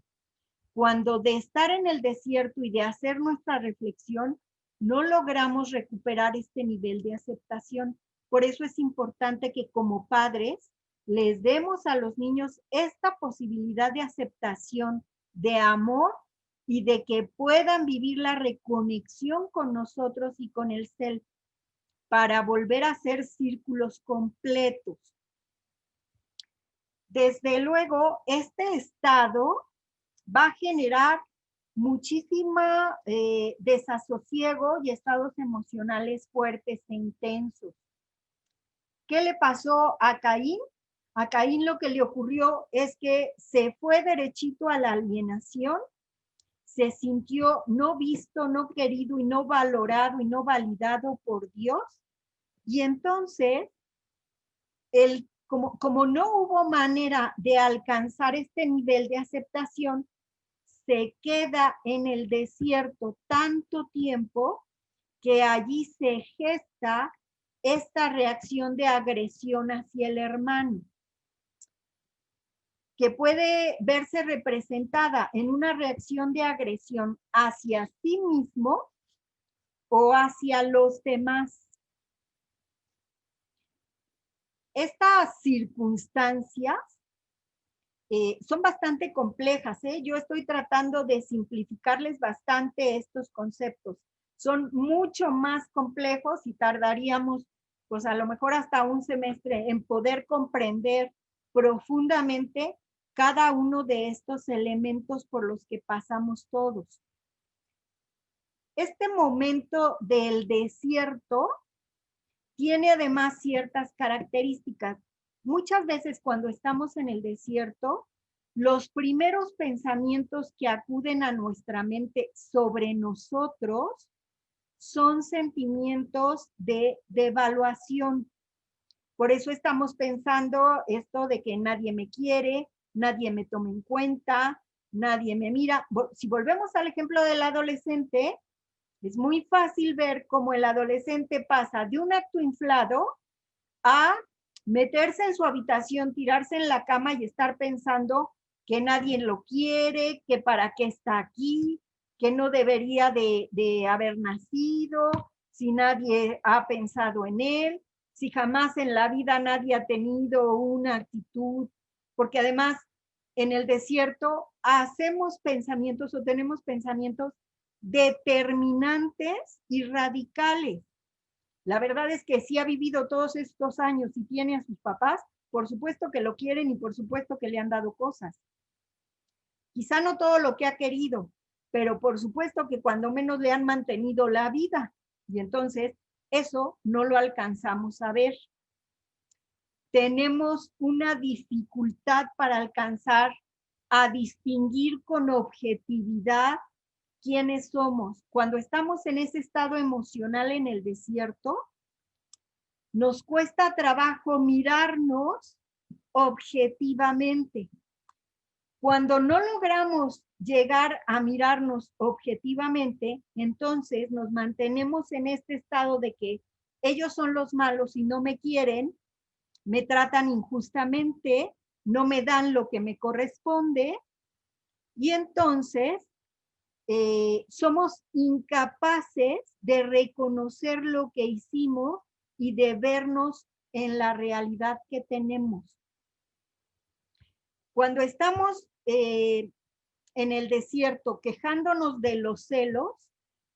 cuando de estar en el desierto y de hacer nuestra reflexión, no logramos recuperar este nivel de aceptación. Por eso es importante que como padres les demos a los niños esta posibilidad de aceptación, de amor y de que puedan vivir la reconexión con nosotros y con el self para volver a hacer círculos completos. Desde luego, este estado va a generar muchísima desasosiego y estados emocionales fuertes e intensos. ¿Qué le pasó a Caín? A Caín lo que le ocurrió es que se fue derechito a la alienación, se sintió no visto, no querido y no valorado y no validado por Dios. Y entonces, como no hubo manera de alcanzar este nivel de aceptación, se queda en el desierto tanto tiempo que allí se gesta esta reacción de agresión hacia el hermano, que puede verse representada en una reacción de agresión hacia sí mismo o hacia los demás. Estas circunstancias son bastante complejas, ¿eh? Yo estoy tratando de simplificarles bastante estos conceptos. Son mucho más complejos y tardaríamos, pues a lo mejor hasta un semestre en poder comprender profundamente cada uno de estos elementos por los que pasamos todos. Este momento del desierto tiene además ciertas características. Muchas veces cuando estamos en el desierto, los primeros pensamientos que acuden a nuestra mente sobre nosotros son sentimientos de devaluación. Por eso estamos pensando esto de que nadie me quiere, nadie me toma en cuenta, nadie me mira. Si volvemos al ejemplo del adolescente, es muy fácil ver cómo el adolescente pasa de un acto inflado a meterse en su habitación, tirarse en la cama y estar pensando que nadie lo quiere, que para qué está aquí, que no debería de haber nacido, si nadie ha pensado en él, si jamás en la vida nadie ha tenido una actitud, porque además en el desierto hacemos pensamientos o tenemos pensamientos determinantes y radicales. La verdad es que si ha vivido todos estos años y tiene a sus papás, por supuesto que lo quieren y por supuesto que le han dado cosas. Quizá no todo lo que ha querido, pero por supuesto que cuando menos le han mantenido la vida. Y entonces eso no lo alcanzamos a ver. tenemos una dificultad para alcanzar a distinguir con objetividad quiénes somos. Cuando estamos en ese estado emocional en el desierto, nos cuesta trabajo mirarnos objetivamente. Cuando no logramos llegar a mirarnos objetivamente, entonces nos mantenemos en este estado de que ellos son los malos y no me quieren, me tratan injustamente, no me dan lo que me corresponde, y entonces somos incapaces de reconocer lo que hicimos y de vernos en la realidad que tenemos. Cuando estamos en el desierto quejándonos de los celos,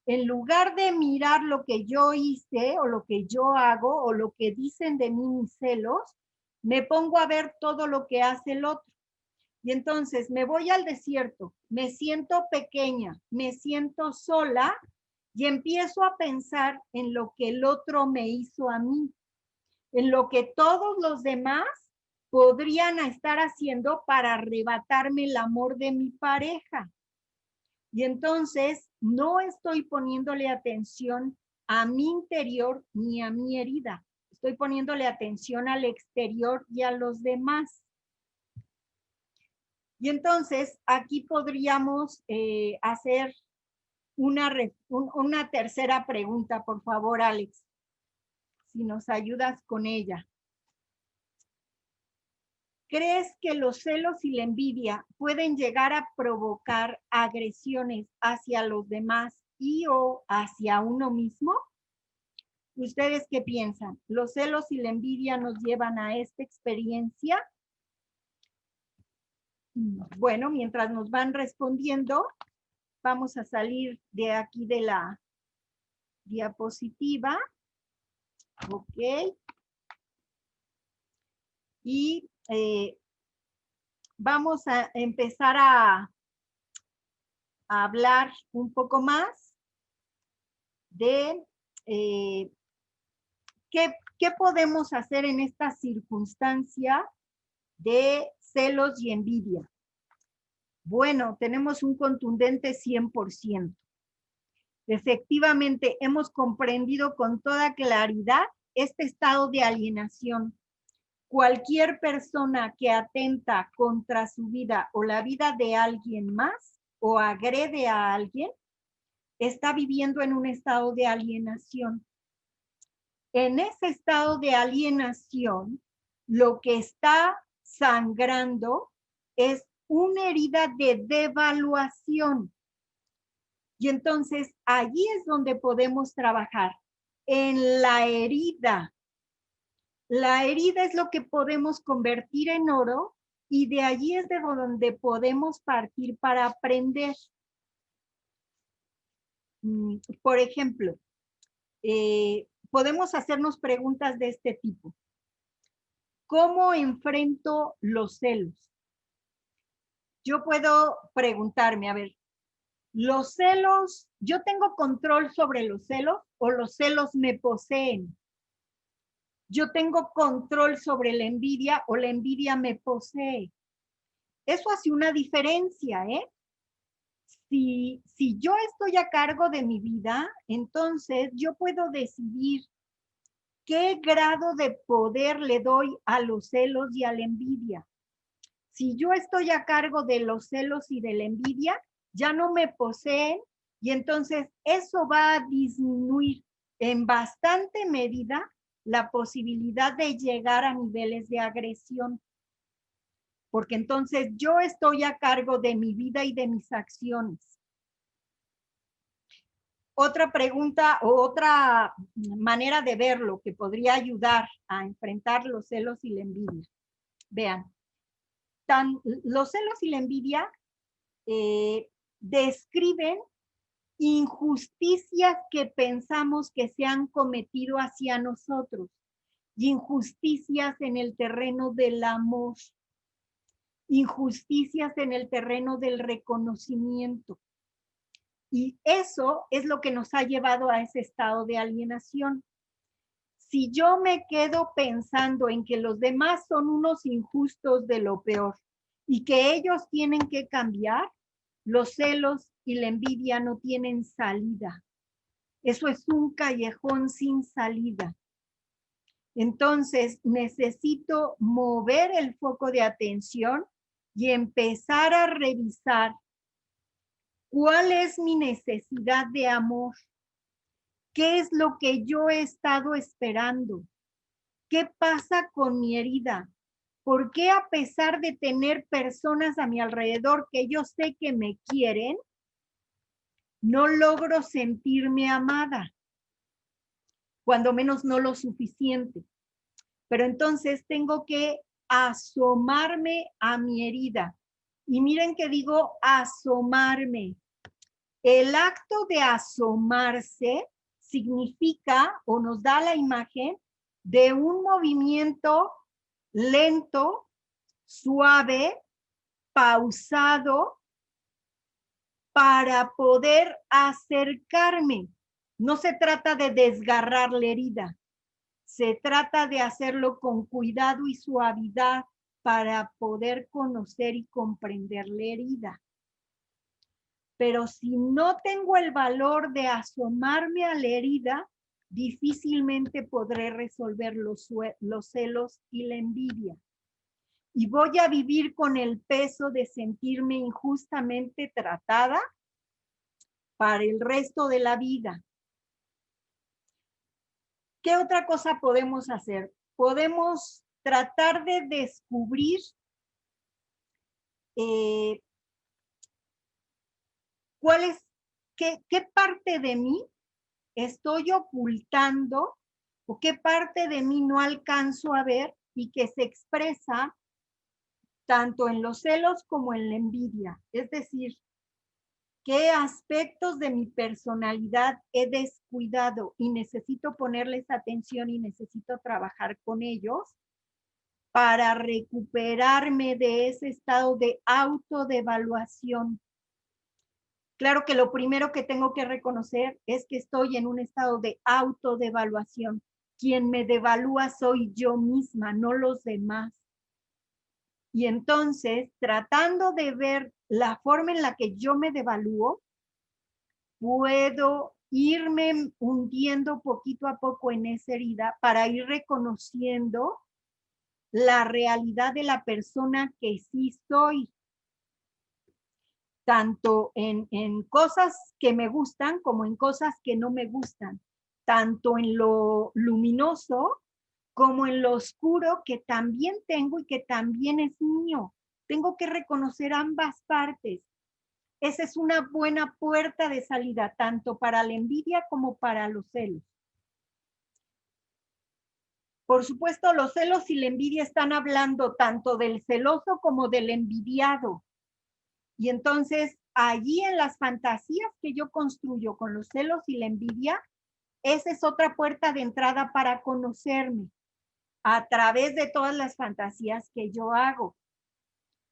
en lugar de mirar lo que yo hice o lo que yo hago o lo que dicen de mí mis celos, me pongo a ver todo lo que hace el otro. Y entonces me voy al desierto, me siento pequeña, me siento sola y empiezo a pensar en lo que el otro me hizo a mí, en lo que todos los demás podrían estar haciendo para arrebatarme el amor de mi pareja. Y entonces no estoy poniéndole atención a mi interior ni a mi herida. Estoy poniéndole atención al exterior y a los demás. Y entonces aquí podríamos hacer una tercera pregunta, por favor, Alex, si nos ayudas con ella. ¿Crees que los celos y la envidia pueden llegar a provocar agresiones hacia los demás y o hacia uno mismo? ¿Ustedes qué piensan? ¿Los celos y la envidia nos llevan a esta experiencia? Bueno, mientras nos van respondiendo, vamos a salir de aquí de la diapositiva. Ok. Y vamos a empezar a hablar un poco más de qué podemos hacer en esta circunstancia de celos y envidia. Bueno, tenemos un contundente 100%. Efectivamente, hemos comprendido con toda claridad este estado de alienación. Cualquier persona que atenta contra su vida o la vida de alguien más o agrede a alguien, está viviendo en un estado de alienación. En ese estado de alienación, lo que está sangrando es una herida de devaluación. Y entonces allí es donde podemos trabajar, en la herida. La herida es lo que podemos convertir en oro y de allí es de donde podemos partir para aprender. Por ejemplo, podemos hacernos preguntas de este tipo. ¿Cómo enfrento los celos? Yo puedo preguntarme, a ver, ¿los celos, yo tengo control sobre los celos o los celos me poseen? ¿Yo tengo control sobre la envidia o la envidia me posee? Eso hace una diferencia, ¿eh? Si yo estoy a cargo de mi vida, entonces yo puedo decidir qué grado de poder le doy a los celos y a la envidia. Si yo estoy a cargo de los celos y de la envidia, ya no me poseen y entonces eso va a disminuir en bastante medida la posibilidad de llegar a niveles de agresión. Porque entonces yo estoy a cargo de mi vida y de mis acciones. Otra pregunta o otra manera de verlo que podría ayudar a enfrentar los celos y la envidia. Vean, los celos y la envidia describen injusticias que pensamos que se han cometido hacia nosotros, y injusticias en el terreno del amor, injusticias en el terreno del reconocimiento. Y eso es lo que nos ha llevado a ese estado de alienación. Si yo me quedo pensando en que los demás son unos injustos de lo peor y que ellos tienen que cambiar, los celos y la envidia no tienen salida. Eso es un callejón sin salida. Entonces, necesito mover el foco de atención y empezar a revisar cuál es mi necesidad de amor. ¿Qué es lo que yo he estado esperando? ¿Qué pasa con mi herida? ¿Por qué a pesar de tener personas a mi alrededor que yo sé que me quieren, no logro sentirme amada? Cuando menos no lo suficiente. Pero entonces tengo que asomarme a mi herida. Y miren que digo asomarme. El acto de asomarse significa o nos da la imagen de un movimiento lento, suave, pausado, para poder acercarme. No se trata de desgarrar la herida, se trata de hacerlo con cuidado y suavidad para poder conocer y comprender la herida. Pero si no tengo el valor de asomarme a la herida, difícilmente podré resolver los celos y la envidia. Y voy a vivir con el peso de sentirme injustamente tratada para el resto de la vida. ¿Qué otra cosa podemos hacer? Podemos tratar de descubrir qué parte de mí estoy ocultando o qué parte de mí no alcanzo a ver y que se expresa tanto en los celos como en la envidia. Es decir, qué aspectos de mi personalidad he descuidado y necesito ponerles atención y necesito trabajar con ellos para recuperarme de ese estado de autodevaluación. Claro que lo primero que tengo que reconocer es que estoy en un estado de autodevaluación. Quien me devalúa soy yo misma, no los demás. Y entonces, tratando de ver la forma en la que yo me devalúo, puedo irme hundiendo poquito a poco en esa herida para ir reconociendo la realidad de la persona que sí soy, tanto en cosas que me gustan como en cosas que no me gustan, tanto en lo luminoso como en lo oscuro que también tengo y que también es mío. Tengo que reconocer ambas partes. Esa es una buena puerta de salida, tanto para la envidia como para los celos. Por supuesto, los celos y la envidia están hablando tanto del celoso como del envidiado. Y entonces, allí en las fantasías que yo construyo con los celos y la envidia, esa es otra puerta de entrada para conocerme a través de todas las fantasías que yo hago,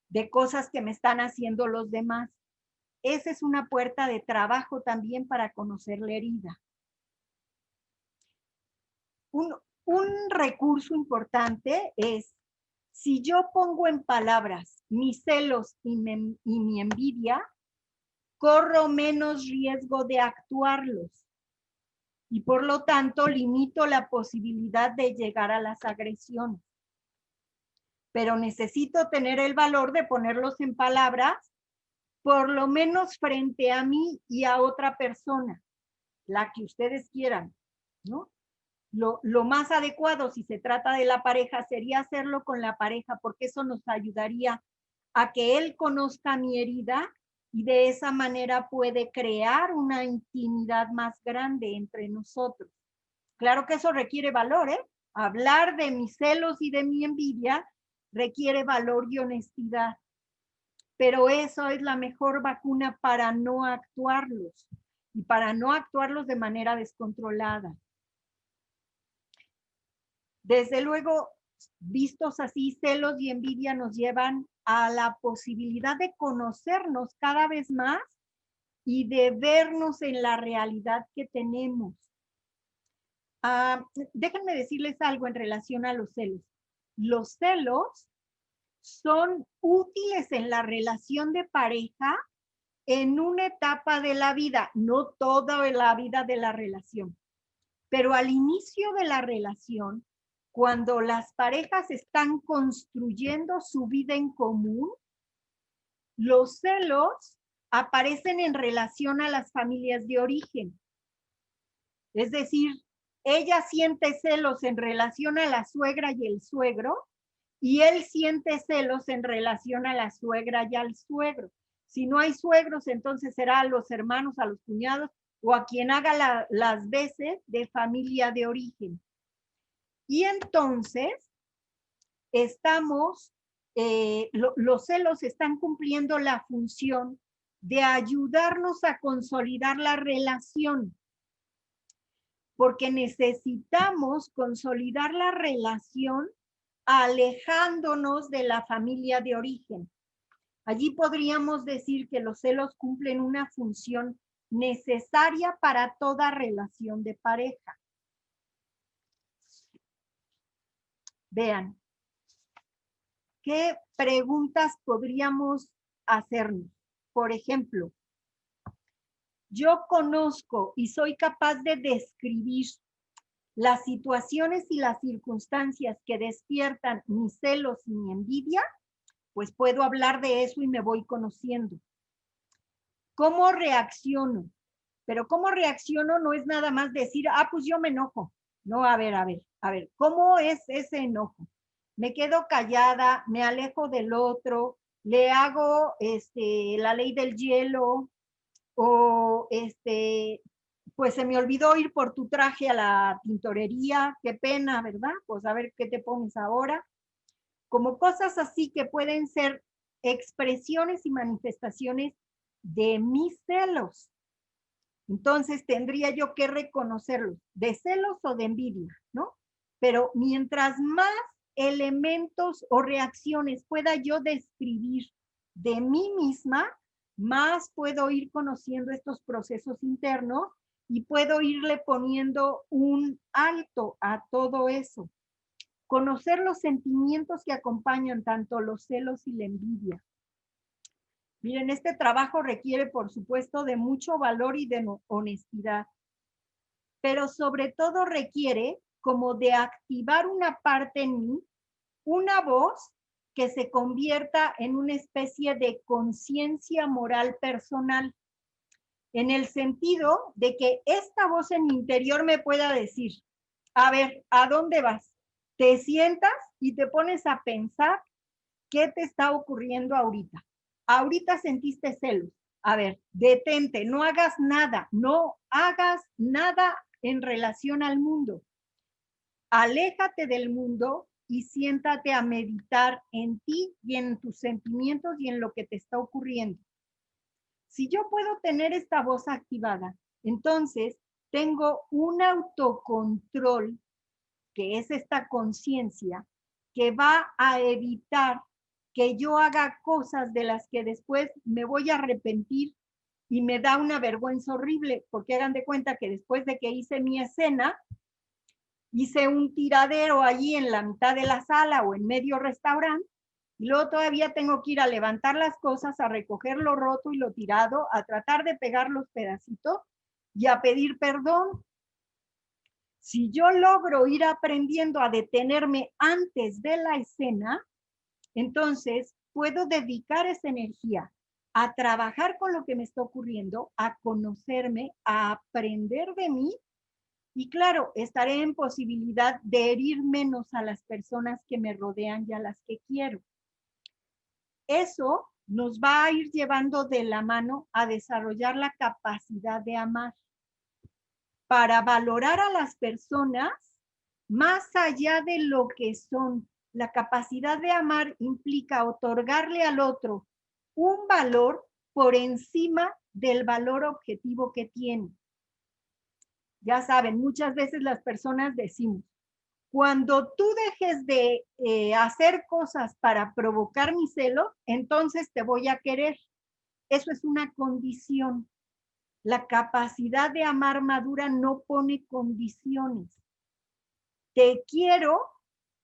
de cosas que me están haciendo los demás. Esa es una puerta de trabajo también para conocer la herida. Un recurso importante es, si yo pongo en palabras mis celos y mi envidia, corro menos riesgo de actuarlos y por lo tanto limito la posibilidad de llegar a las agresiones. Pero necesito tener el valor de ponerlos en palabras, por lo menos frente a mí y a otra persona, la que ustedes quieran, ¿no? Lo más adecuado, si se trata de la pareja, sería hacerlo con la pareja, porque eso nos ayudaría a que él conozca mi herida y de esa manera puede crear una intimidad más grande entre nosotros. Claro que eso requiere valor, ¿eh? Hablar de mis celos y de mi envidia requiere valor y honestidad, pero eso es la mejor vacuna para no actuarlos y para no actuarlos de manera descontrolada. Desde luego, vistos así, celos y envidia nos llevan a la posibilidad de conocernos cada vez más y de vernos en la realidad que tenemos. Déjenme decirles algo en relación a los celos. Los celos son útiles en la relación de pareja en una etapa de la vida, no toda la vida de la relación, pero al inicio de la relación, cuando las parejas están construyendo su vida en común, los celos aparecen en relación a las familias de origen. Es decir, ella siente celos en relación a la suegra y el suegro, y él siente celos en relación a la suegra y al suegro. Si no hay suegros, entonces será a los hermanos, a los cuñados o a quien haga las veces de familia de origen. Y entonces los celos están cumpliendo la función de ayudarnos a consolidar la relación, porque necesitamos consolidar la relación alejándonos de la familia de origen. Allí podríamos decir que los celos cumplen una función necesaria para toda relación de pareja. Vean, ¿qué preguntas podríamos hacernos? Por ejemplo, yo conozco y soy capaz de describir las situaciones y las circunstancias que despiertan mis celos y mi envidia, pues puedo hablar de eso y me voy conociendo. ¿Cómo reacciono? Pero cómo reacciono no es nada más decir, pues yo me enojo. No, a ver, ¿cómo es ese enojo? Me quedo callada, me alejo del otro, le hago la ley del hielo, o pues se me olvidó ir por tu traje a la tintorería, qué pena, ¿verdad? Pues a ver qué te pones ahora. Como cosas así que pueden ser expresiones y manifestaciones de mis celos. Entonces tendría yo que reconocerlos, de celos o de envidia, ¿no? Pero mientras más elementos o reacciones pueda yo describir de mí misma, más puedo ir conociendo estos procesos internos y puedo irle poniendo un alto a todo eso. Conocer los sentimientos que acompañan tanto los celos y la envidia. Miren, este trabajo requiere, por supuesto, de mucho valor y de honestidad, pero sobre todo requiere como de activar una parte en mí, una voz que se convierta en una especie de conciencia moral personal, en el sentido de que esta voz en mi interior me pueda decir, a ver, ¿a dónde vas? Te sientas y te pones a pensar qué te está ocurriendo ahorita. Ahorita sentiste celos. A ver, detente, no hagas nada en relación al mundo. Aléjate del mundo y siéntate a meditar en ti y en tus sentimientos y en lo que te está ocurriendo. Si yo puedo tener esta voz activada, entonces tengo un autocontrol, que es esta conciencia, que va a evitar que yo haga cosas de las que después me voy a arrepentir y me da una vergüenza horrible, porque hagan de cuenta que después de que hice mi escena, hice un tiradero allí en la mitad de la sala o en medio restaurante, y luego todavía tengo que ir a levantar las cosas, a recoger lo roto y lo tirado, a tratar de pegar los pedacitos y a pedir perdón. Si yo logro ir aprendiendo a detenerme antes de la escena, entonces puedo dedicar esa energía a trabajar con lo que me está ocurriendo, a conocerme, a aprender de mí y claro, estaré en posibilidad de herir menos a las personas que me rodean y a las que quiero. Eso nos va a ir llevando de la mano a desarrollar la capacidad de amar. Para valorar a las personas más allá de lo que son. La capacidad de amar implica otorgarle al otro un valor por encima del valor objetivo que tiene. Ya saben, muchas veces las personas decimos, cuando tú dejes de hacer cosas para provocar mi celo, entonces te voy a querer. Eso es una condición. La capacidad de amar madura no pone condiciones. Te quiero,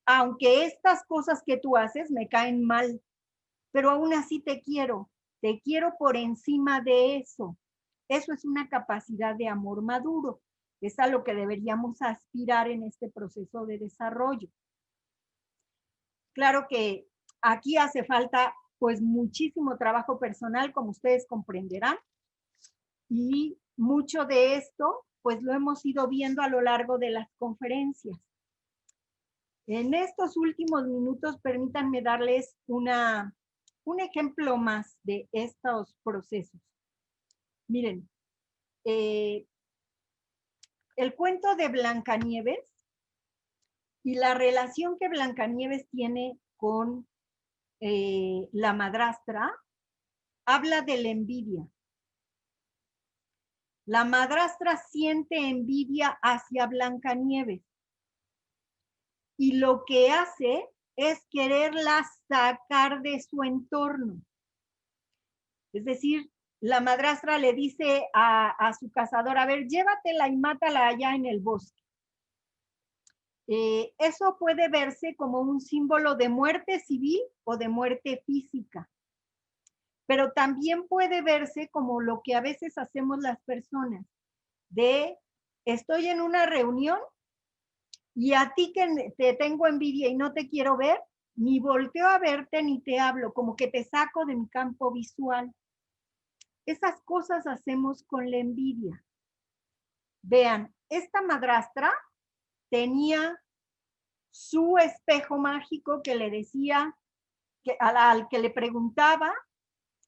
aunque estas cosas que tú haces me caen mal, pero aún así te quiero por encima de eso. Eso es una capacidad de amor maduro. Es a lo que deberíamos aspirar en este proceso de desarrollo. Claro que aquí hace falta pues muchísimo trabajo personal, como ustedes comprenderán, y mucho de esto pues lo hemos ido viendo a lo largo de las conferencias. En estos últimos minutos, permítanme darles un ejemplo más de estos procesos. Miren, el cuento de Blancanieves y la relación que Blancanieves tiene con la madrastra habla de la envidia. La madrastra siente envidia hacia Blancanieves y lo que hace es quererla sacar de su entorno. Es decir, la madrastra le dice a su cazador, a ver, llévatela y mátala allá en el bosque. Eso puede verse como un símbolo de muerte civil o de muerte física, pero también puede verse como lo que a veces hacemos las personas, de estoy en una reunión y a ti que te tengo envidia y no te quiero ver, ni volteo a verte ni te hablo, como que te saco de mi campo visual. Esas cosas hacemos con la envidia. Vean, esta madrastra tenía su espejo mágico que le decía, al que le preguntaba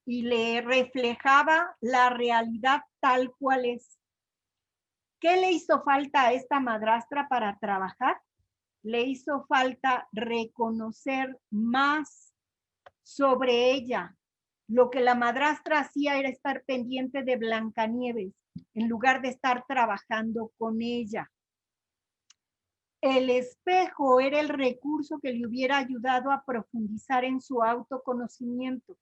y le reflejaba la realidad tal cual es. ¿Qué le hizo falta a esta madrastra para trabajar? Le hizo falta reconocer más sobre ella. Lo que la madrastra hacía era estar pendiente de Blancanieves, en lugar de estar trabajando con ella. El espejo era el recurso que le hubiera ayudado a profundizar en su autoconocimiento.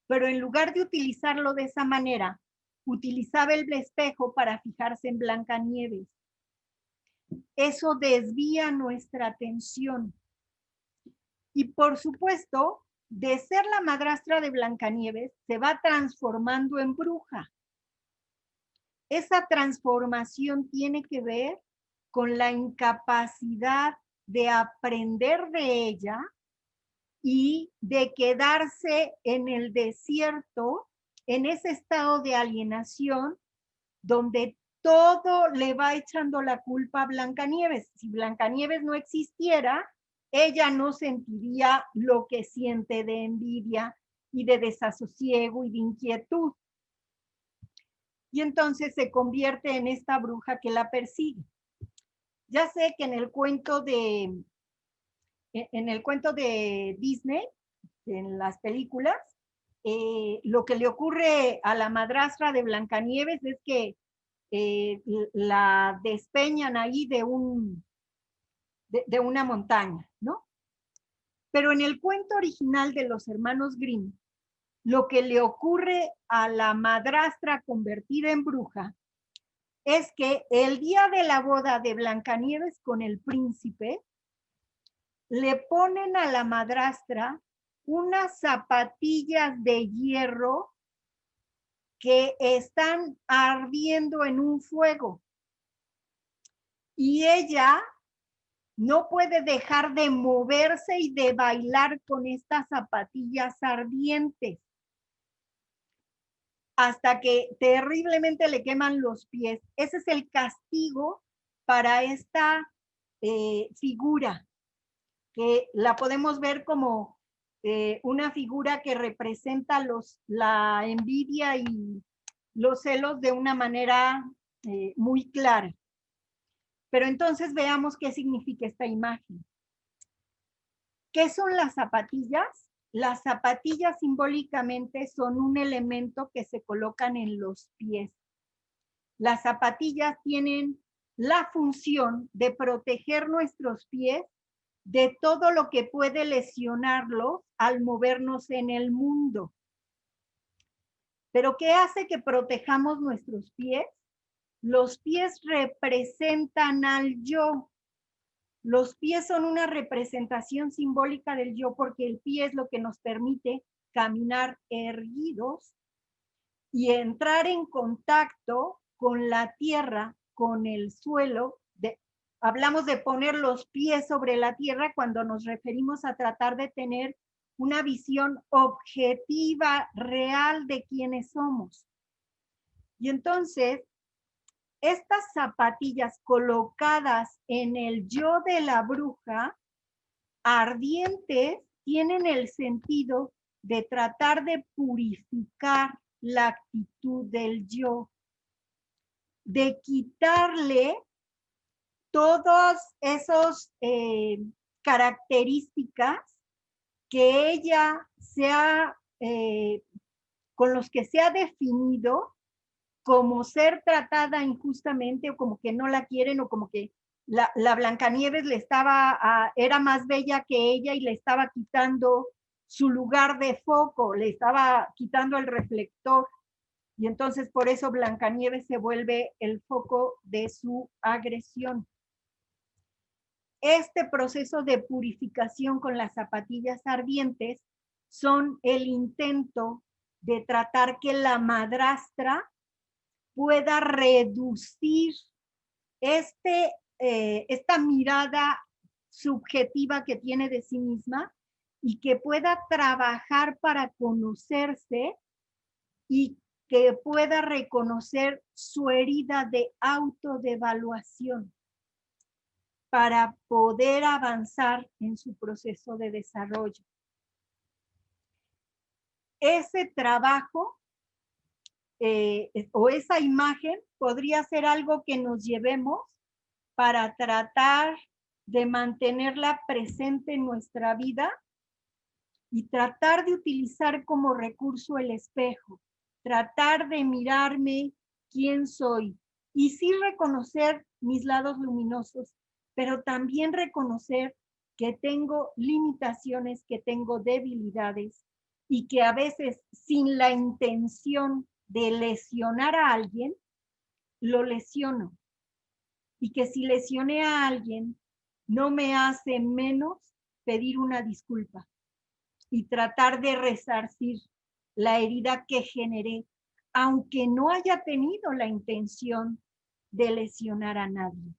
Pero en lugar de utilizarlo de esa manera, utilizaba el espejo para fijarse en Blancanieves. Eso desvía nuestra atención. Y por supuesto, de ser la madrastra de Blancanieves, se va transformando en bruja. Esa transformación tiene que ver con la incapacidad de aprender de ella y de quedarse en el desierto, en ese estado de alienación, donde todo le va echando la culpa a Blancanieves. Si Blancanieves no existiera, ella no sentiría lo que siente de envidia y de desasosiego y de inquietud. Y entonces se convierte en esta bruja que la persigue. Ya sé que en el cuento de Disney, en las películas, lo que le ocurre a la madrastra de Blancanieves es que la despeñan ahí de una montaña, ¿no? Pero en el cuento original de los hermanos Grimm, lo que le ocurre a la madrastra convertida en bruja es que el día de la boda de Blancanieves con el príncipe, le ponen a la madrastra unas zapatillas de hierro que están ardiendo en un fuego. Y ella no puede dejar de moverse y de bailar con estas zapatillas ardientes hasta que terriblemente le queman los pies. Ese es el castigo para esta figura, que la podemos ver como una figura que representa la envidia y los celos de una manera muy clara. Pero entonces veamos qué significa esta imagen. ¿Qué son las zapatillas? Las zapatillas simbólicamente son un elemento que se colocan en los pies. Las zapatillas tienen la función de proteger nuestros pies de todo lo que puede lesionarlos al movernos en el mundo. ¿Pero qué hace que protejamos nuestros pies? Los pies representan al yo. Los pies son una representación simbólica del yo porque el pie es lo que nos permite caminar erguidos y entrar en contacto con la tierra, con el suelo. Hablamos de poner los pies sobre la tierra cuando nos referimos a tratar de tener una visión objetiva, real de quiénes somos. Y entonces, estas zapatillas colocadas en el yo de la bruja, ardientes, tienen el sentido de tratar de purificar la actitud del yo, de quitarle todas esas características que ella con los que se ha definido como ser tratada injustamente o como que no la quieren o como que la Blancanieves era más bella que ella y le estaba quitando su lugar de foco, le estaba quitando el reflector. Y entonces por eso Blancanieves se vuelve el foco de su agresión. Este proceso de purificación con las zapatillas ardientes son el intento de tratar que la madrastra pueda reducir esta mirada subjetiva que tiene de sí misma y que pueda trabajar para conocerse y que pueda reconocer su herida de autodevaluación para poder avanzar en su proceso de desarrollo. Ese trabajo o esa imagen podría ser algo que nos llevemos para tratar de mantenerla presente en nuestra vida y tratar de utilizar como recurso el espejo, tratar de mirarme quién soy y sí reconocer mis lados luminosos, pero también reconocer que tengo limitaciones, que tengo debilidades y que a veces sin la intención de lesionar a alguien, lo lesiono. Y que si lesioné a alguien, no me hace menos pedir una disculpa y tratar de resarcir la herida que generé, aunque no haya tenido la intención de lesionar a nadie.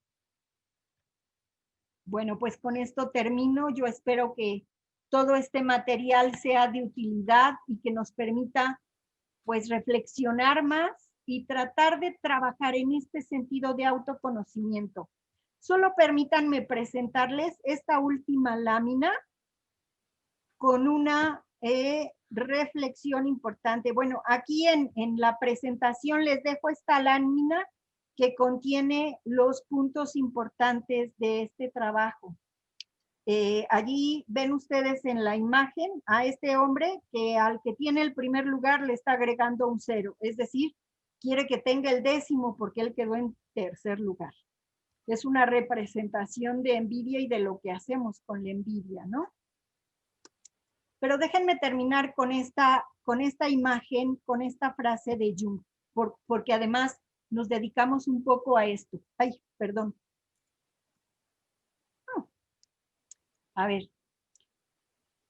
Bueno, pues con esto termino. Yo espero que todo este material sea de utilidad y que nos permita pues reflexionar más y tratar de trabajar en este sentido de autoconocimiento. Solo permítanme presentarles esta última lámina con una reflexión importante. Bueno, aquí en la presentación les dejo esta lámina que contiene los puntos importantes de este trabajo. Allí ven ustedes en la imagen a este hombre que al que tiene el primer lugar le está agregando un 0, es decir, quiere que tenga el 10º porque él quedó en tercer lugar. Es una representación de envidia y de lo que hacemos con la envidia, ¿no? Pero déjenme terminar con esta imagen, con esta frase de Jung, porque además nos dedicamos un poco a esto. Ay, perdón. A ver,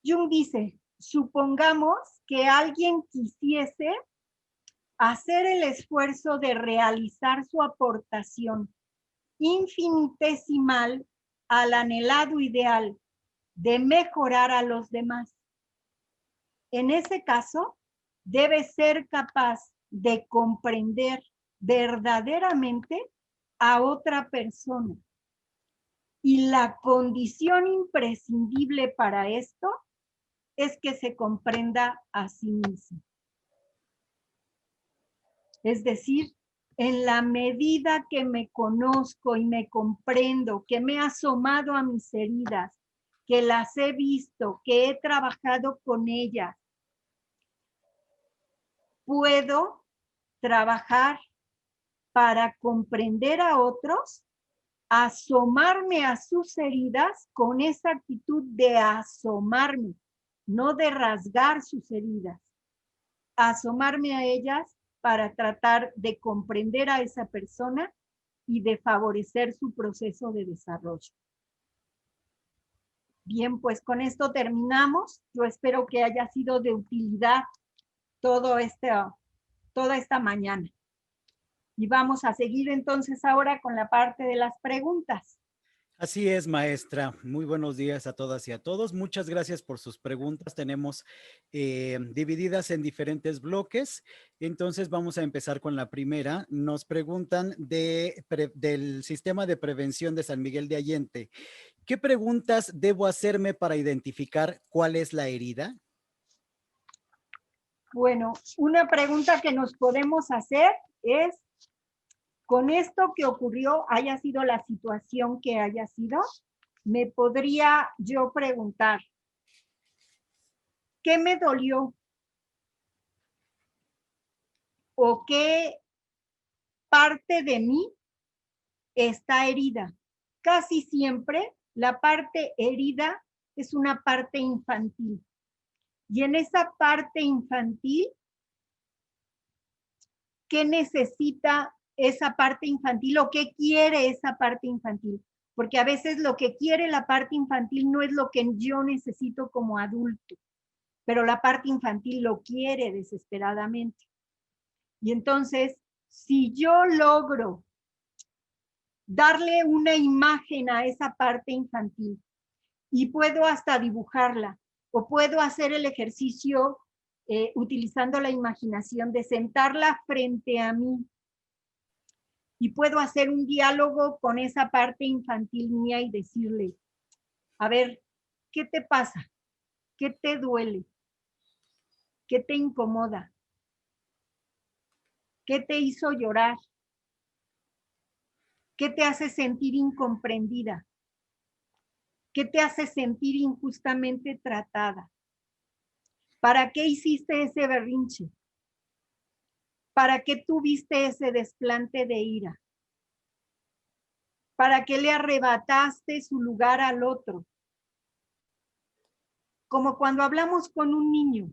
Jung dice, supongamos que alguien quisiese hacer el esfuerzo de realizar su aportación infinitesimal al anhelado ideal de mejorar a los demás. En ese caso, debe ser capaz de comprender verdaderamente a otra persona. Y la condición imprescindible para esto es que se comprenda a sí mismo. Es decir, en la medida que me conozco y me comprendo, que me he asomado a mis heridas, que las he visto, que he trabajado con ellas, puedo trabajar para comprender a otros, asomarme a sus heridas con esa actitud de asomarme, no de rasgar sus heridas, asomarme a ellas para tratar de comprender a esa persona y de favorecer su proceso de desarrollo. Bien, pues con esto terminamos. Yo espero que haya sido de utilidad todo toda esta mañana. Y vamos a seguir entonces ahora con la parte de las preguntas. Así es, maestra. Muy buenos días a todas y a todos. Muchas gracias por sus preguntas. Tenemos divididas en diferentes bloques. Entonces vamos a empezar con la primera. Nos preguntan del sistema de prevención de San Miguel de Allende. ¿Qué preguntas debo hacerme para identificar cuál es la herida? Bueno, una pregunta que nos podemos hacer es, con esto que ocurrió, haya sido la situación que haya sido, me podría yo preguntar, ¿qué me dolió? ¿O qué parte de mí está herida? Casi siempre la parte herida es una parte infantil. Y en esa parte infantil, ¿qué necesita esa parte infantil o qué quiere esa parte infantil? Porque a veces lo que quiere la parte infantil no es lo que yo necesito como adulto, pero la parte infantil lo quiere desesperadamente. Y entonces, si yo logro darle una imagen a esa parte infantil y puedo hasta dibujarla o puedo hacer el ejercicio utilizando la imaginación de sentarla frente a mí y puedo hacer un diálogo con esa parte infantil mía y decirle, a ver, ¿qué te pasa? ¿Qué te duele? ¿Qué te incomoda? ¿Qué te hizo llorar? ¿Qué te hace sentir incomprendida? ¿Qué te hace sentir injustamente tratada? ¿Para qué hiciste ese berrinche? ¿Para qué tuviste ese desplante de ira? ¿Para qué le arrebataste su lugar al otro? Como cuando hablamos con un niño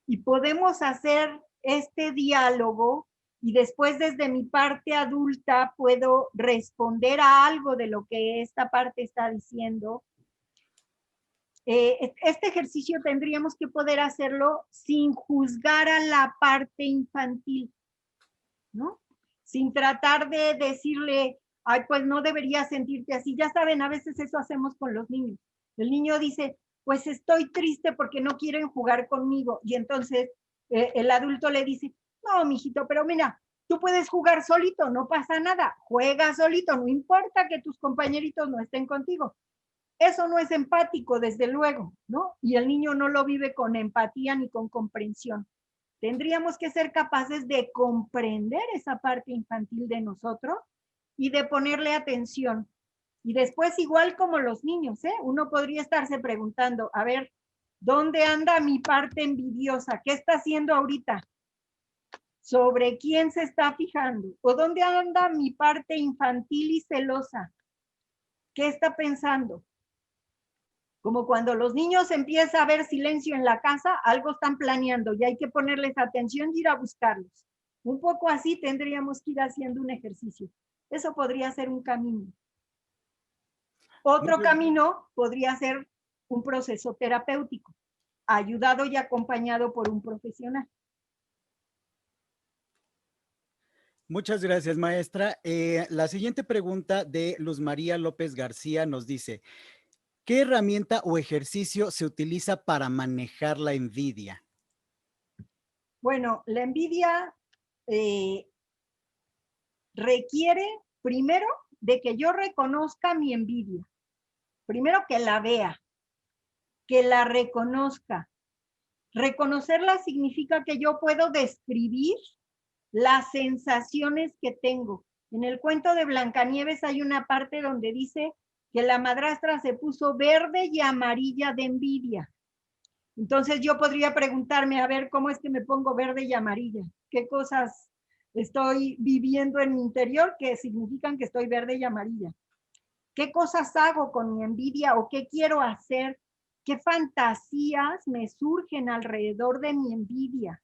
y podemos hacer este diálogo y después desde mi parte adulta puedo responder a algo de lo que esta parte está diciendo. Este ejercicio tendríamos que poder hacerlo sin juzgar a la parte infantil, ¿no? Sin tratar de decirle, ay, pues no deberías sentirte así. Ya saben, a veces eso hacemos con los niños. El niño dice, pues estoy triste porque no quieren jugar conmigo. Y entonces el adulto le dice, no, mijito, pero mira, tú puedes jugar solito, no pasa nada. Juega solito, no importa que tus compañeritos no estén contigo. Eso no es empático, desde luego, ¿no? Y el niño no lo vive con empatía ni con comprensión. Tendríamos que ser capaces de comprender esa parte infantil de nosotros y de ponerle atención. Y después, igual como los niños, uno podría estarse preguntando, a ver, ¿dónde anda mi parte envidiosa? ¿Qué está haciendo ahorita? ¿Sobre quién se está fijando? ¿O dónde anda mi parte infantil y celosa? ¿Qué está pensando? Como cuando los niños empieza a haber silencio en la casa, algo están planeando y hay que ponerles atención y ir a buscarlos. Un poco así tendríamos que ir haciendo un ejercicio. Eso podría ser un camino. Otro Muchas, camino podría ser un proceso terapéutico, ayudado y acompañado por un profesional. muchas gracias, maestra. La siguiente pregunta de Luz María López García nos dice, ¿qué herramienta o ejercicio se utiliza para manejar la envidia? Bueno, la envidia requiere primero de que yo reconozca mi envidia, primero que la vea, que la reconozca. Reconocerla significa que yo puedo describir las sensaciones que tengo. En el cuento de Blancanieves hay una parte donde dice que la madrastra se puso verde y amarilla de envidia. Entonces yo podría preguntarme, a ver, ¿cómo es que me pongo verde y amarilla? ¿Qué cosas estoy viviendo en mi interior que significan que estoy verde y amarilla? ¿Qué cosas hago con mi envidia o qué quiero hacer? ¿Qué fantasías me surgen alrededor de mi envidia?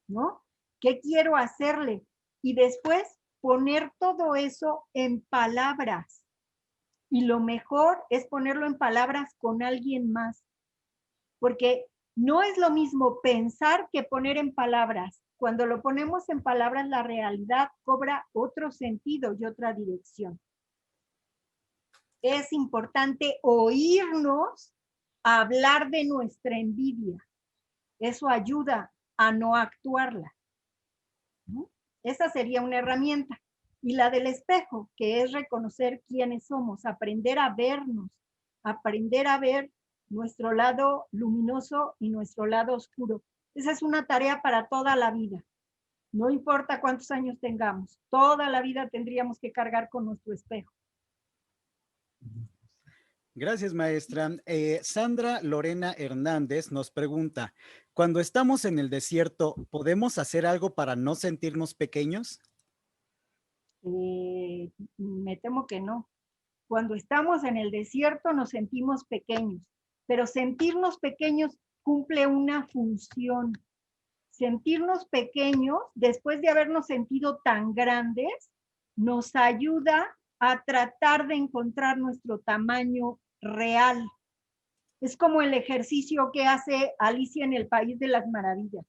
¿No? ¿Qué quiero hacerle? Y después poner todo eso en palabras. Y lo mejor es ponerlo en palabras con alguien más, porque no es lo mismo pensar que poner en palabras. Cuando lo ponemos en palabras, la realidad cobra otro sentido y otra dirección. Es importante oírnos hablar de nuestra envidia. Eso ayuda a no actuarla, ¿no? Esa sería una herramienta. Y la del espejo, que es reconocer quiénes somos, aprender a vernos, aprender a ver nuestro lado luminoso y nuestro lado oscuro. Esa es una tarea para toda la vida. No importa cuántos años tengamos, toda la vida tendríamos que cargar con nuestro espejo. Gracias, maestra. Sandra Lorena Hernández nos pregunta, cuando estamos en el desierto, ¿podemos hacer algo para no sentirnos pequeños? Me temo que no. Cuando estamos en el desierto nos sentimos pequeños, pero sentirnos pequeños cumple una función. Sentirnos pequeños, después de habernos sentido tan grandes, nos ayuda a tratar de encontrar nuestro tamaño real. Es como el ejercicio que hace Alicia en el País de las Maravillas.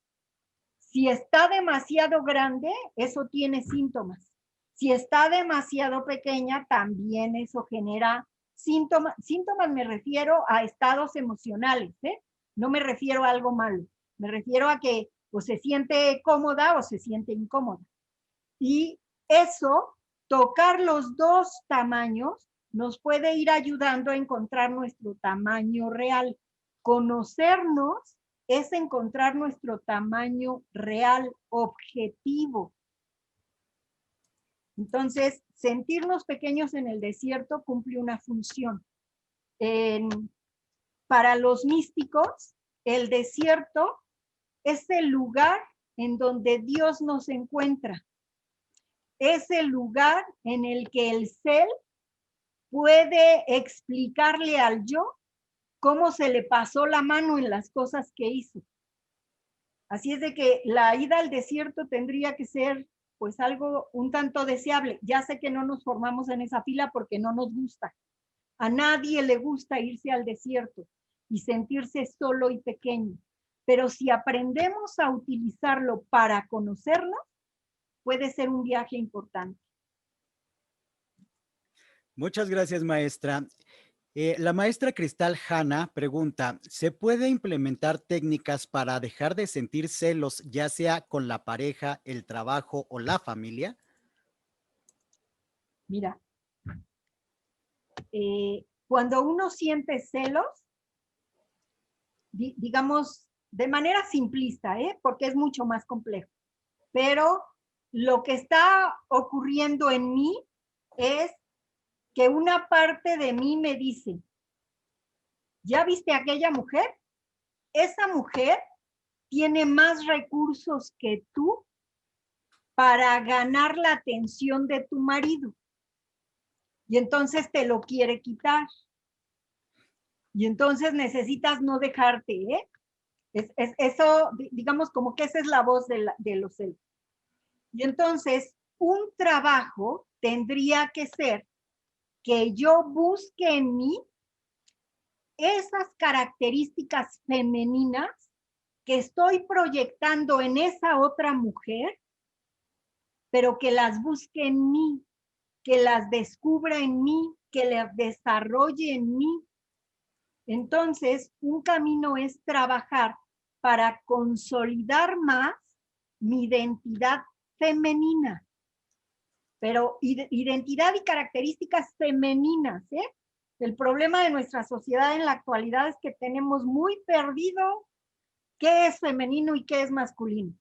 Si está demasiado grande, eso tiene síntomas. Si está demasiado pequeña, también eso genera síntomas. Síntomas me refiero a estados emocionales, ¿eh? No me refiero a algo malo. Me refiero a que o se siente cómoda o se siente incómoda. Y eso, tocar los dos tamaños, nos puede ir ayudando a encontrar nuestro tamaño real. Conocernos es encontrar nuestro tamaño real, objetivo. Entonces, sentirnos pequeños en el desierto cumple una función. Para los místicos, el desierto es el lugar en donde Dios nos encuentra. Es el lugar en el que el ser puede explicarle al yo cómo se le pasó la mano en las cosas que hizo. Así es de que la ida al desierto tendría que ser pues algo un tanto deseable. Ya sé que no nos formamos en esa fila porque no nos gusta. A nadie le gusta irse al desierto y sentirse solo y pequeño. Pero si aprendemos a utilizarlo para conocernos, puede ser un viaje importante. Muchas gracias, maestra. La maestra Cristal Hanna pregunta, ¿se puede implementar técnicas para dejar de sentir celos, ya sea con la pareja, el trabajo o la familia? Mira, cuando uno siente celos, digamos, de manera simplista, porque es mucho más complejo, pero lo que está ocurriendo en mí es que una parte de mí me dice, ¿ya viste a aquella mujer? Esa mujer tiene más recursos que tú para ganar la atención de tu marido. Y entonces te lo quiere quitar. Y entonces necesitas no dejarte, ¿eh? Eso, digamos, como que esa es la voz de los celos. Y entonces, un trabajo tendría que ser que yo busque en mí esas características femeninas que estoy proyectando en esa otra mujer, pero que las busque en mí, que las descubra en mí, que las desarrolle en mí. Entonces, un camino es trabajar para consolidar más mi identidad femenina, pero identidad y características femeninas, ¿eh? El problema de nuestra sociedad en la actualidad es que tenemos muy perdido qué es femenino y qué es masculino.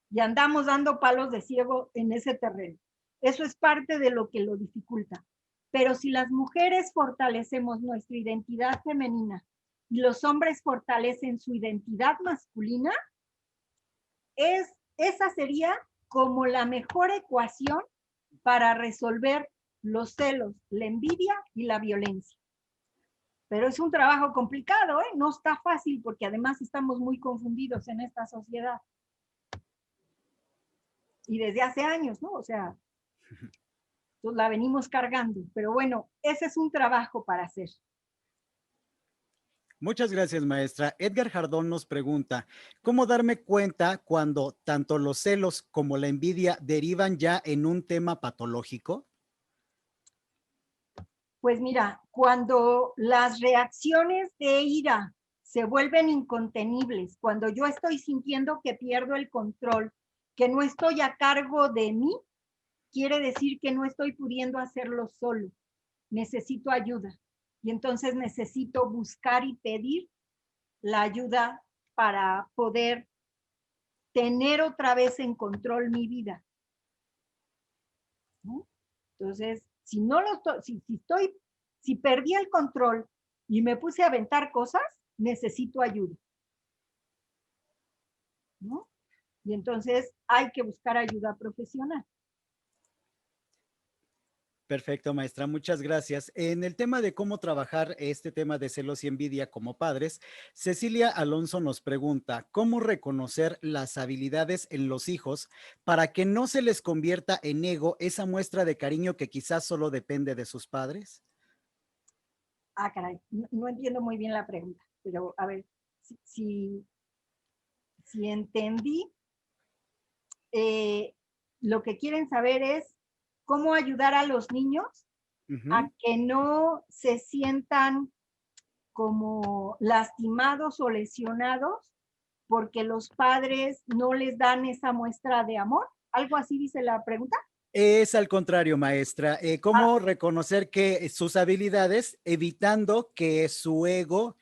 Y andamos dando palos de ciego en ese terreno. Eso es parte de lo que lo dificulta. Pero si las mujeres fortalecemos nuestra identidad femenina y los hombres fortalecen su identidad masculina, esa sería como la mejor ecuación para resolver los celos, la envidia y la violencia. Pero es un trabajo complicado, ¿eh? No está fácil porque además estamos muy confundidos en esta sociedad. Y desde hace años, ¿no? O sea. Entonces la venimos cargando, pero bueno, ese es un trabajo para hacer. Muchas gracias, maestra. Edgar Jardón nos pregunta, ¿cómo darme cuenta cuando tanto los celos como la envidia derivan ya en un tema patológico? Pues mira, cuando las reacciones de ira se vuelven incontenibles, cuando yo estoy sintiendo que pierdo el control, que no estoy a cargo de mí, quiere decir que no estoy pudiendo hacerlo solo. Necesito ayuda. Y entonces necesito buscar y pedir la ayuda para poder tener otra vez en control mi vida, ¿no? Entonces, si no lo estoy, si perdí el control y me puse a aventar cosas, necesito ayuda, ¿no? Y entonces hay que buscar ayuda profesional. Perfecto, maestra, muchas gracias. En el tema de cómo trabajar este tema de celos y envidia como padres, Cecilia Alonso nos pregunta, ¿cómo reconocer las habilidades en los hijos para que no se les convierta en ego esa muestra de cariño que quizás solo depende de sus padres? Ah, caray, no entiendo muy bien la pregunta, pero a ver, si, si entendí, lo que quieren saber es cómo ayudar a los niños a que no se sientan como lastimados o lesionados porque los padres no les dan esa muestra de amor. ¿Algo así dice la pregunta? Es al contrario, maestra. Ah, ¿Cómo reconocer que sus habilidades, evitando que su ego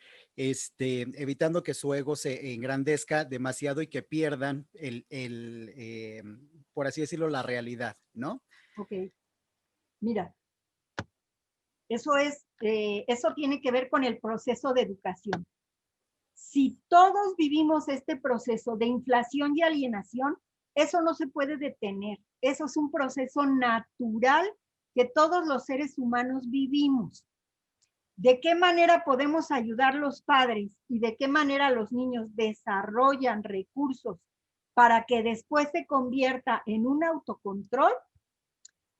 se engrandezca demasiado y que pierdan por así decirlo, la realidad, ¿no? ok. Mira, eso tiene que ver con el proceso de educación. Si todos vivimos este proceso de inflación y alienación, eso no se puede detener. Eso es un proceso natural que todos los seres humanos vivimos. ¿De qué manera podemos ayudar los padres y de qué manera los niños desarrollan recursos para que después se convierta en un autocontrol?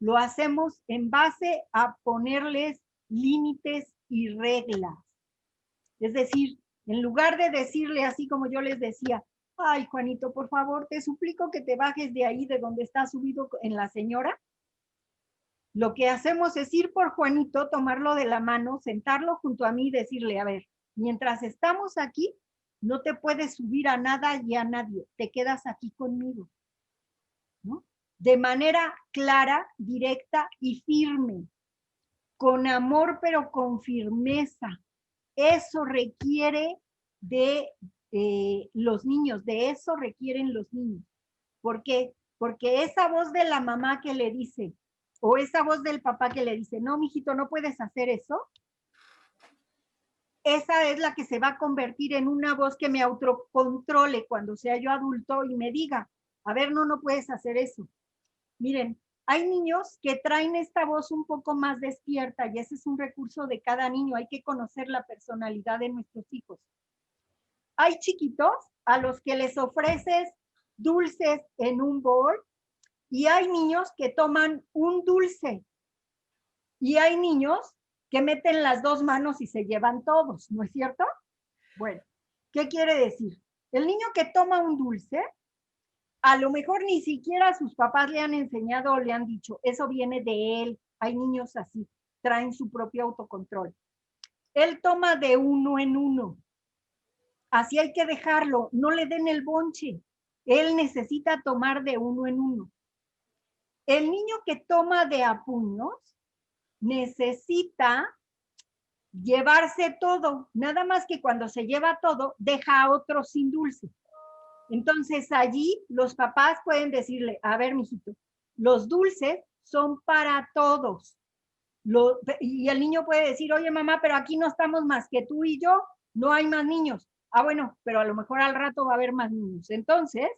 Lo hacemos en base a ponerles límites y reglas. Es decir, en lugar de decirle así como yo les decía, ay, Juanito, por favor, te suplico que te bajes de ahí, de donde está subido en la señora. Lo que hacemos es ir por Juanito, tomarlo de la mano, sentarlo junto a mí y decirle, a ver, mientras estamos aquí, no te puedes subir a nada y a nadie, te quedas aquí conmigo, ¿no? De manera clara, directa y firme, con amor pero con firmeza. Eso requiere de los niños, de eso requieren los niños. ¿Por qué? Porque esa voz de la mamá que le dice, o esa voz del papá que le dice, no, mijito, no puedes hacer eso, esa es la que se va a convertir en una voz que me autocontrole cuando sea yo adulto y me diga, a ver, no, no puedes hacer eso. Miren, hay niños que traen esta voz un poco más despierta y ese es un recurso de cada niño. Hay que conocer la personalidad de nuestros hijos. Hay chiquitos a los que les ofreces dulces en un bol y hay niños que toman un dulce y hay niños que meten las dos manos y se llevan todos, ¿no es cierto? Bueno, ¿qué quiere decir? El niño que toma un dulce, a lo mejor ni siquiera sus papás le han enseñado o le han dicho, eso viene de él. Hay niños así, traen su propio autocontrol. Él toma de uno en uno. Así hay que dejarlo, no le den el bonche. Él necesita tomar de uno en uno. El niño que toma de a puños necesita llevarse todo, nada más que cuando se lleva todo, deja a otro sin dulce. Entonces allí los papás pueden decirle, a ver, mijito, los dulces son para todos. Y el niño puede decir, oye mamá, pero aquí no estamos más que tú y yo, no hay más niños. Ah, bueno, pero a lo mejor al rato va a haber más niños. Entonces,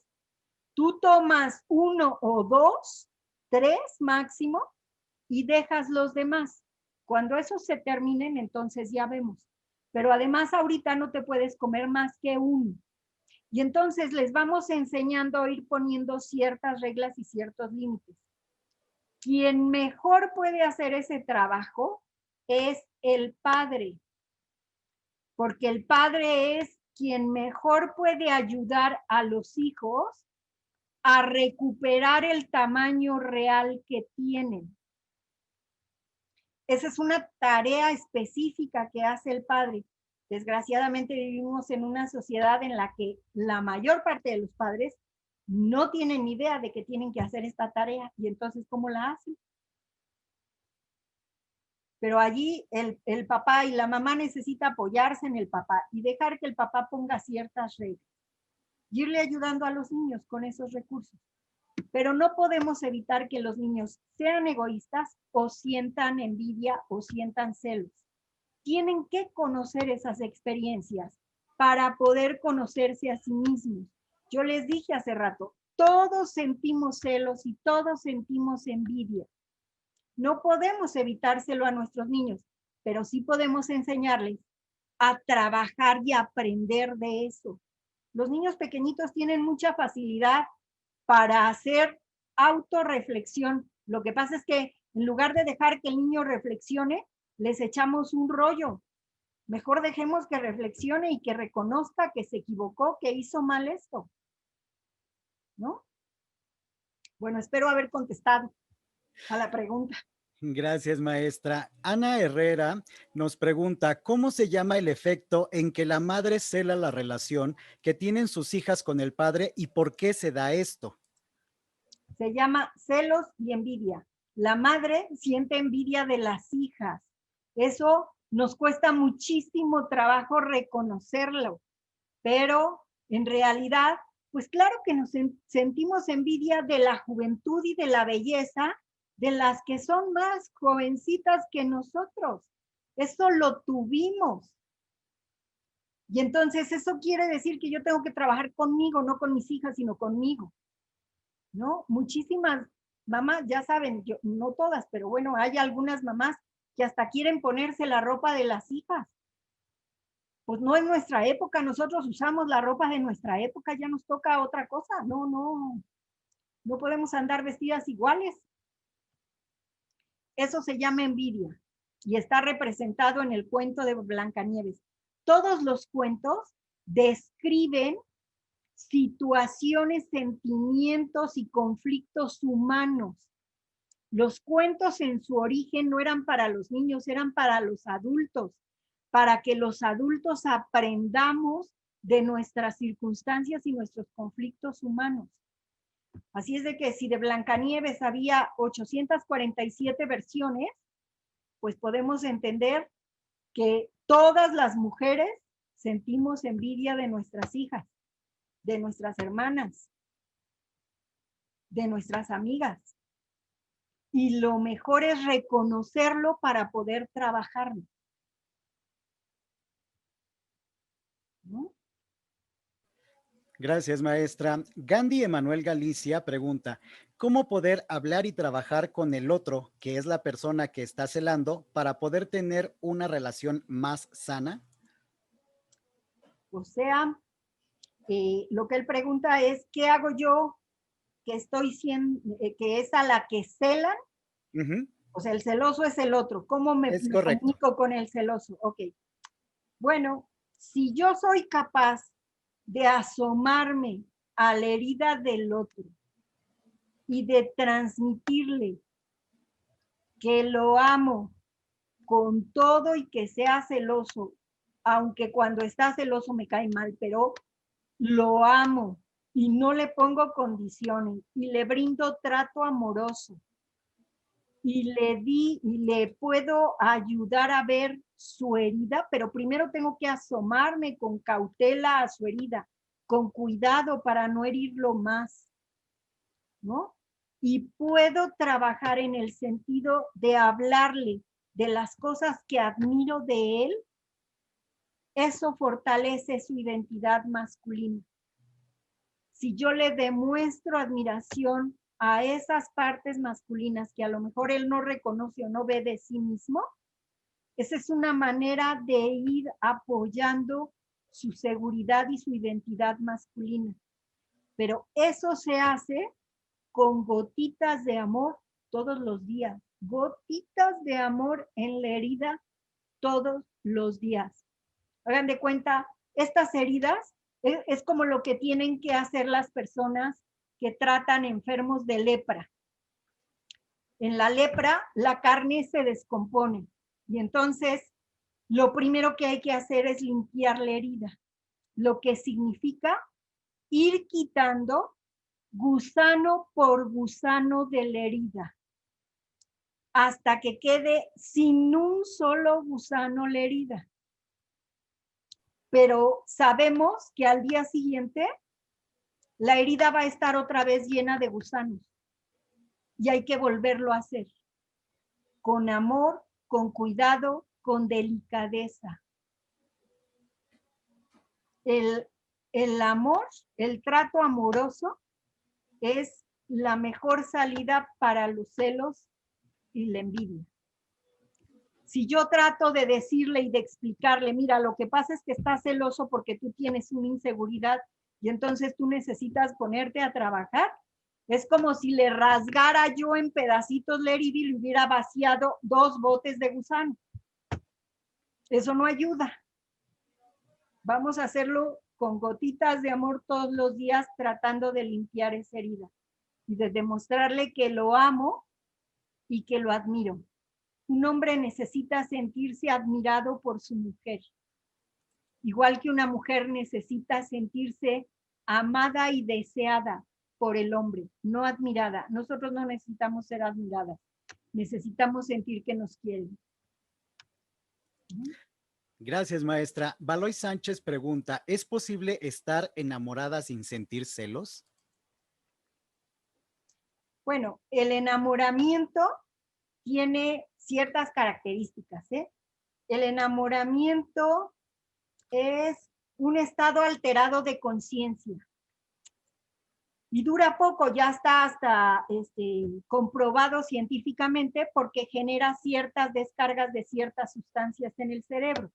tú tomas uno o dos, tres máximo, y dejas los demás. Cuando esos se terminen, entonces ya vemos. Pero además ahorita no te puedes comer más que uno. Y entonces les vamos enseñando a ir poniendo ciertas reglas y ciertos límites. Quien mejor puede hacer ese trabajo es el padre, porque el padre es quien mejor puede ayudar a los hijos a recuperar el tamaño real que tienen. Esa es una tarea específica que hace el padre. Desgraciadamente vivimos en una sociedad en la que la mayor parte de los padres no tienen idea de que tienen que hacer esta tarea y entonces, ¿cómo la hacen? Pero allí el papá y la mamá necesita apoyarse en el papá y dejar que el papá ponga ciertas reglas y irle ayudando a los niños con esos recursos. Pero no podemos evitar que los niños sean egoístas o sientan envidia o sientan celos. Tienen que conocer esas experiencias para poder conocerse a sí mismos. Yo les dije hace rato, todos sentimos celos y todos sentimos envidia. No podemos evitárselo a nuestros niños, pero sí podemos enseñarles a trabajar y aprender de eso. Los niños pequeñitos tienen mucha facilidad para hacer autorreflexión. Lo que pasa es que en lugar de dejar que el niño reflexione, les echamos un rollo. Mejor dejemos que reflexione y que reconozca que se equivocó, que hizo mal esto. ¿No? Bueno, espero haber contestado a la pregunta. Gracias, maestra. Ana Herrera nos pregunta, ¿cómo se llama el efecto en que la madre cela la relación que tienen sus hijas con el padre y por qué se da esto? Se llama celos y envidia. La madre siente envidia de las hijas. Eso nos cuesta muchísimo trabajo reconocerlo, pero en realidad, pues claro que nos sentimos envidia de la juventud y de la belleza de las que son más jovencitas que nosotros. Eso lo tuvimos. Y entonces eso quiere decir que yo tengo que trabajar conmigo, no con mis hijas, sino conmigo. ¿No? Muchísimas mamás, ya saben, yo, no todas, pero bueno, hay algunas mamás que hasta quieren ponerse la ropa de las hijas. Pues no es nuestra época, nosotros usamos la ropa de nuestra época, ya nos toca otra cosa. No podemos andar vestidas iguales. Eso se llama envidia y está representado en el cuento de Blancanieves. Todos los cuentos describen situaciones, sentimientos y conflictos humanos. Los cuentos en su origen no eran para los niños, eran para los adultos, para que los adultos aprendamos de nuestras circunstancias y nuestros conflictos humanos. Así es de que si de Blancanieves había 847 versiones, pues podemos entender que todas las mujeres sentimos envidia de nuestras hijas, de nuestras hermanas, de nuestras amigas. Y lo mejor es reconocerlo para poder trabajarlo. ¿No? Gracias, maestra. Gandhi Emanuel Galicia pregunta, ¿cómo poder hablar y trabajar con el otro, que es la persona que está celando, para poder tener una relación más sana? O sea, lo que él pregunta es, ¿qué hago yo que estoy siendo, que es a la que celan? Ujú, O sea, el celoso es el otro. ¿Cómo me es correcto. comunico con el celoso? Ok. Bueno, si yo soy capaz de asomarme a la herida del otro y de transmitirle que lo amo con todo y que sea celoso, aunque cuando está celoso me cae mal, pero lo amo y no le pongo condiciones y le brindo trato amoroso y le puedo ayudar a ver su herida, pero primero tengo que asomarme con cautela a su herida, con cuidado para no herirlo más, ¿no? Y puedo trabajar en el sentido de hablarle de las cosas que admiro de él. Eso fortalece su identidad masculina. Si yo le demuestro admiración a esas partes masculinas que a lo mejor él no reconoce o no ve de sí mismo, esa es una manera de ir apoyando su seguridad y su identidad masculina. Pero eso se hace con gotitas de amor todos los días. Gotitas de amor en la herida todos los días. Hagan de cuenta, estas heridas es como lo que tienen que hacer las personas que tratan enfermos de lepra. En la lepra, la carne se descompone y entonces lo primero que hay que hacer es limpiar la herida, lo que significa ir quitando gusano por gusano de la herida hasta que quede sin un solo gusano la herida. Pero sabemos que al día siguiente la herida va a estar otra vez llena de gusanos y hay que volverlo a hacer con amor, con cuidado, con delicadeza. El amor, el trato amoroso es la mejor salida para los celos y la envidia. Si yo trato de decirle y de explicarle, mira, lo que pasa es que estás celoso porque tú tienes una inseguridad y entonces tú necesitas ponerte a trabajar, es como si le rasgara yo en pedacitos la herida y le hubiera vaciado 2 botes de gusano. Eso no ayuda. Vamos a hacerlo con gotitas de amor todos los días, tratando de limpiar esa herida y de demostrarle que lo amo y que lo admiro. Un hombre necesita sentirse admirado por su mujer, igual que una mujer necesita sentirse amada y deseada por el hombre, no admirada. Nosotros no necesitamos ser admiradas, necesitamos sentir que nos quieren. Gracias, maestra. Baloy Sánchez pregunta, ¿es posible estar enamorada sin sentir celos? Bueno, el enamoramiento tiene ciertas características, ¿eh? El enamoramiento es un estado alterado de conciencia y dura poco, ya está hasta comprobado científicamente porque genera ciertas descargas de ciertas sustancias en el cerebro.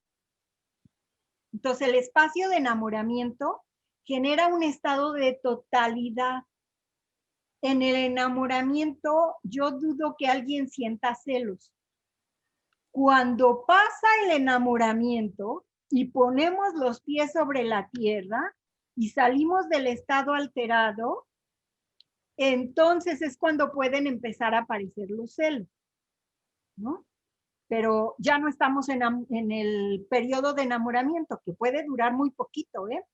Entonces, el espacio de enamoramiento genera un estado de totalidad. En el enamoramiento, yo dudo que alguien sienta celos. Cuando pasa el enamoramiento y ponemos los pies sobre la tierra y salimos del estado alterado, entonces es cuando pueden empezar a aparecer los celos, ¿no? Pero ya no estamos en el periodo de enamoramiento, que puede durar muy poquito, ¿eh?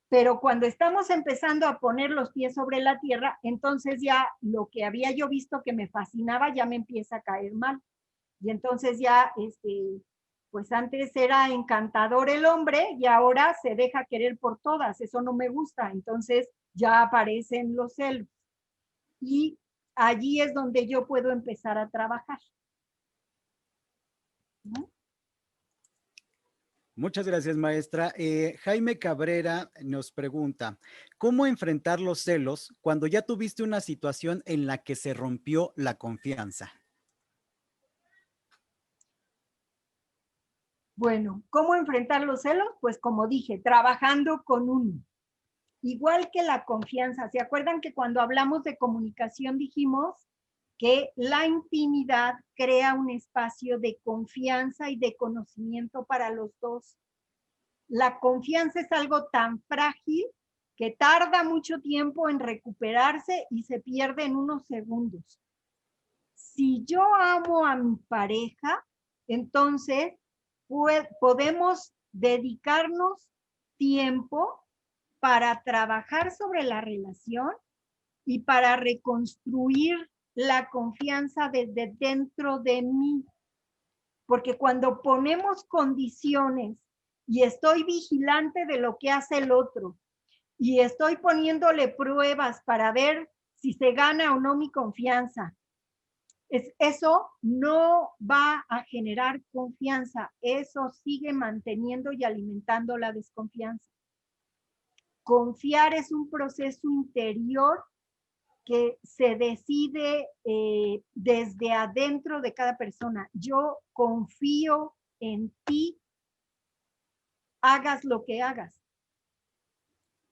Pero cuando estamos empezando a poner los pies sobre la tierra, entonces ya lo que había yo visto que me fascinaba ya me empieza a caer mal. Y entonces ya, pues antes era encantador el hombre y ahora se deja querer por todas. Eso no me gusta. Entonces ya aparecen los celos. Y allí es donde yo puedo empezar a trabajar, ¿no? Muchas gracias, maestra. Jaime Cabrera nos pregunta, ¿cómo enfrentar los celos cuando ya tuviste una situación en la que se rompió la confianza? Bueno, ¿cómo enfrentar los celos? Pues como dije, trabajando con uno. Igual que la confianza. ¿Se acuerdan que cuando hablamos de comunicación dijimos que la intimidad crea un espacio de confianza y de conocimiento para los dos? La confianza es algo tan frágil que tarda mucho tiempo en recuperarse y se pierde en unos segundos. Si yo amo a mi pareja, entonces podemos dedicarnos tiempo para trabajar sobre la relación y para reconstruir la confianza desde dentro de mí. Porque cuando ponemos condiciones y estoy vigilante de lo que hace el otro y estoy poniéndole pruebas para ver si se gana o no mi confianza, eso no va a generar confianza, eso sigue manteniendo y alimentando la desconfianza. Confiar es un proceso interior que se decide desde adentro de cada persona. Yo confío en ti, hagas lo que hagas,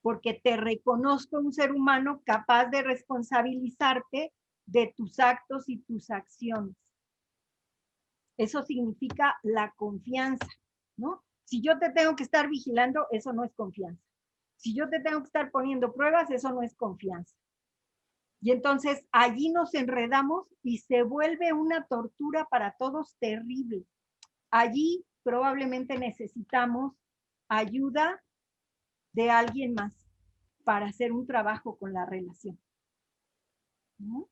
porque te reconozco un ser humano capaz de responsabilizarte de tus actos y tus acciones. Eso significa la confianza, ¿no? Si yo te tengo que estar vigilando, eso no es confianza. Si yo te tengo que estar poniendo pruebas, eso no es confianza. Y entonces allí nos enredamos y se vuelve una tortura para todos terrible. Allí probablemente necesitamos ayuda de alguien más para hacer un trabajo con la relación, ¿no?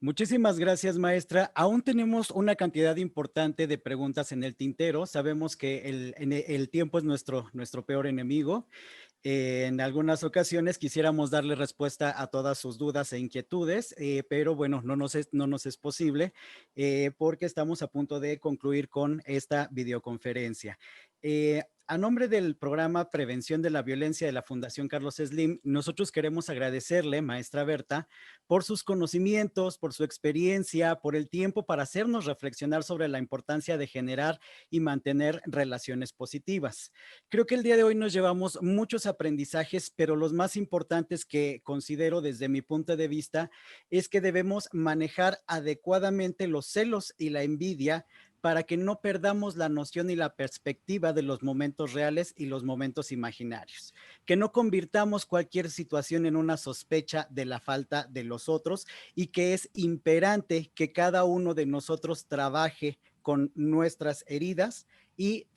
Muchísimas gracias, maestra. Aún tenemos una cantidad importante de preguntas en el tintero. Sabemos que el tiempo es nuestro peor enemigo. En algunas ocasiones quisiéramos darle respuesta a todas sus dudas e inquietudes, pero bueno, no nos es posible porque estamos a punto de concluir con esta videoconferencia. A nombre del programa Prevención de la Violencia de la Fundación Carlos Slim, nosotros queremos agradecerle, maestra Berta, por sus conocimientos, por su experiencia, por el tiempo para hacernos reflexionar sobre la importancia de generar y mantener relaciones positivas. Creo que el día de hoy nos llevamos muchos aprendizajes, pero los más importantes que considero desde mi punto de vista es que debemos manejar adecuadamente los celos y la envidia para que no perdamos la noción y la perspectiva de los momentos reales y los momentos imaginarios, que no convirtamos cualquier situación en una sospecha de la falta de los otros y que es imperante que cada uno de nosotros trabaje con nuestras heridas y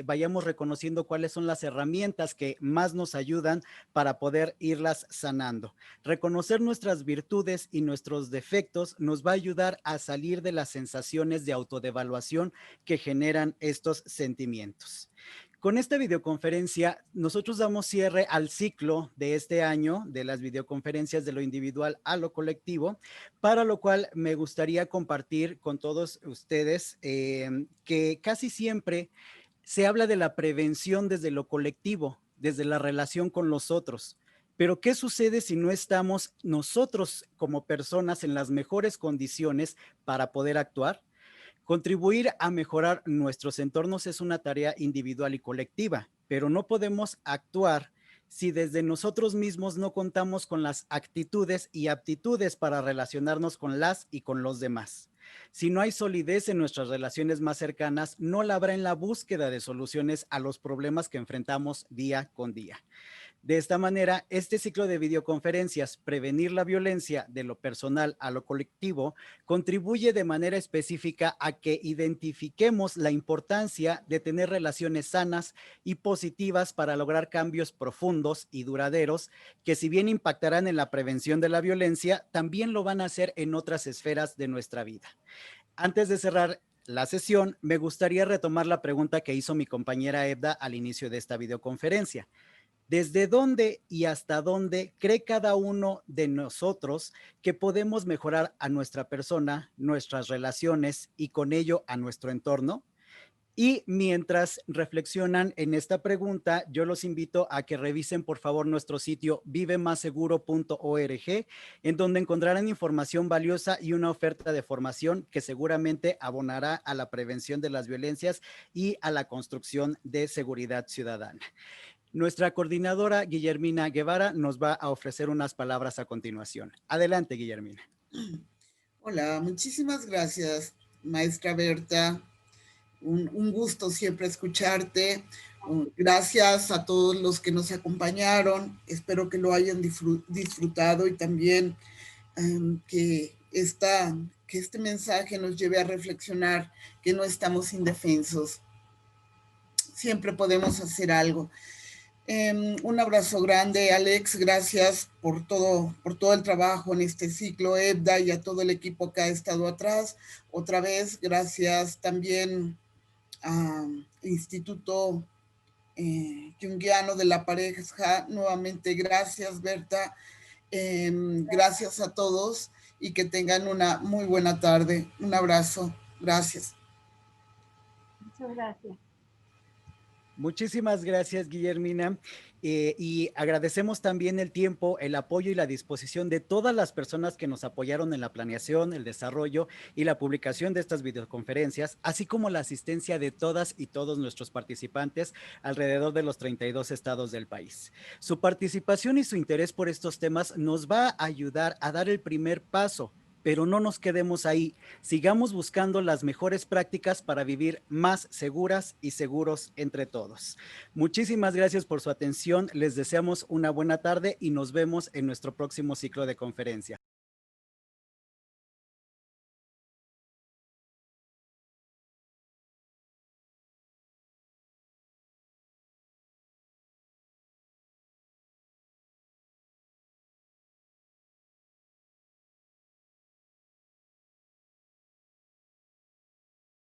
vayamos reconociendo cuáles son las herramientas que más nos ayudan para poder irlas sanando. Reconocer nuestras virtudes y nuestros defectos nos va a ayudar a salir de las sensaciones de autodevaluación que generan estos sentimientos. Con esta videoconferencia, nosotros damos cierre al ciclo de este año de las videoconferencias de lo individual a lo colectivo, para lo cual me gustaría compartir con todos ustedes que casi siempre se habla de la prevención desde lo colectivo, desde la relación con los otros. Pero ¿qué sucede si no estamos nosotros como personas en las mejores condiciones para poder actuar? Contribuir a mejorar nuestros entornos es una tarea individual y colectiva, pero no podemos actuar si desde nosotros mismos no contamos con las actitudes y aptitudes para relacionarnos con las y con los demás. Si no hay solidez en nuestras relaciones más cercanas, no la habrá en la búsqueda de soluciones a los problemas que enfrentamos día con día. De esta manera, este ciclo de videoconferencias, Prevenir la violencia de lo personal a lo colectivo, contribuye de manera específica a que identifiquemos la importancia de tener relaciones sanas y positivas para lograr cambios profundos y duraderos que, si bien impactarán en la prevención de la violencia, también lo van a hacer en otras esferas de nuestra vida. Antes de cerrar la sesión, me gustaría retomar la pregunta que hizo mi compañera Edda al inicio de esta videoconferencia. ¿Desde dónde y hasta dónde cree cada uno de nosotros que podemos mejorar a nuestra persona, nuestras relaciones y con ello a nuestro entorno? Y mientras reflexionan en esta pregunta, yo los invito a que revisen por favor nuestro sitio vivemaseguro.org, en donde encontrarán información valiosa y una oferta de formación que seguramente abonará a la prevención de las violencias y a la construcción de seguridad ciudadana. Nuestra coordinadora Guillermina Guevara nos va a ofrecer unas palabras a continuación. Adelante, Guillermina. Hola, muchísimas gracias, maestra Berta. Un gusto siempre escucharte. Gracias a todos los que nos acompañaron. Espero que lo hayan disfrutado y también que este mensaje nos lleve a reflexionar que no estamos indefensos. Siempre podemos hacer algo. Un abrazo grande, Alex. Gracias por todo el trabajo en este ciclo, Edda, y a todo el equipo que ha estado atrás. Otra vez, gracias también al Instituto Jungiano de la Pareja. Nuevamente, gracias, Berta. Gracias a todos y que tengan una muy buena tarde. Un abrazo. Gracias. Muchas gracias. Muchísimas gracias, Guillermina. Y agradecemos también el tiempo, el apoyo y la disposición de todas las personas que nos apoyaron en la planeación, el desarrollo y la publicación de estas videoconferencias, así como la asistencia de todas y todos nuestros participantes alrededor de los 32 estados del país. Su participación y su interés por estos temas nos va a ayudar a dar el primer paso, pero no nos quedemos ahí. Sigamos buscando las mejores prácticas para vivir más seguras y seguros entre todos. Muchísimas gracias por su atención. Les deseamos una buena tarde y nos vemos en nuestro próximo ciclo de conferencia.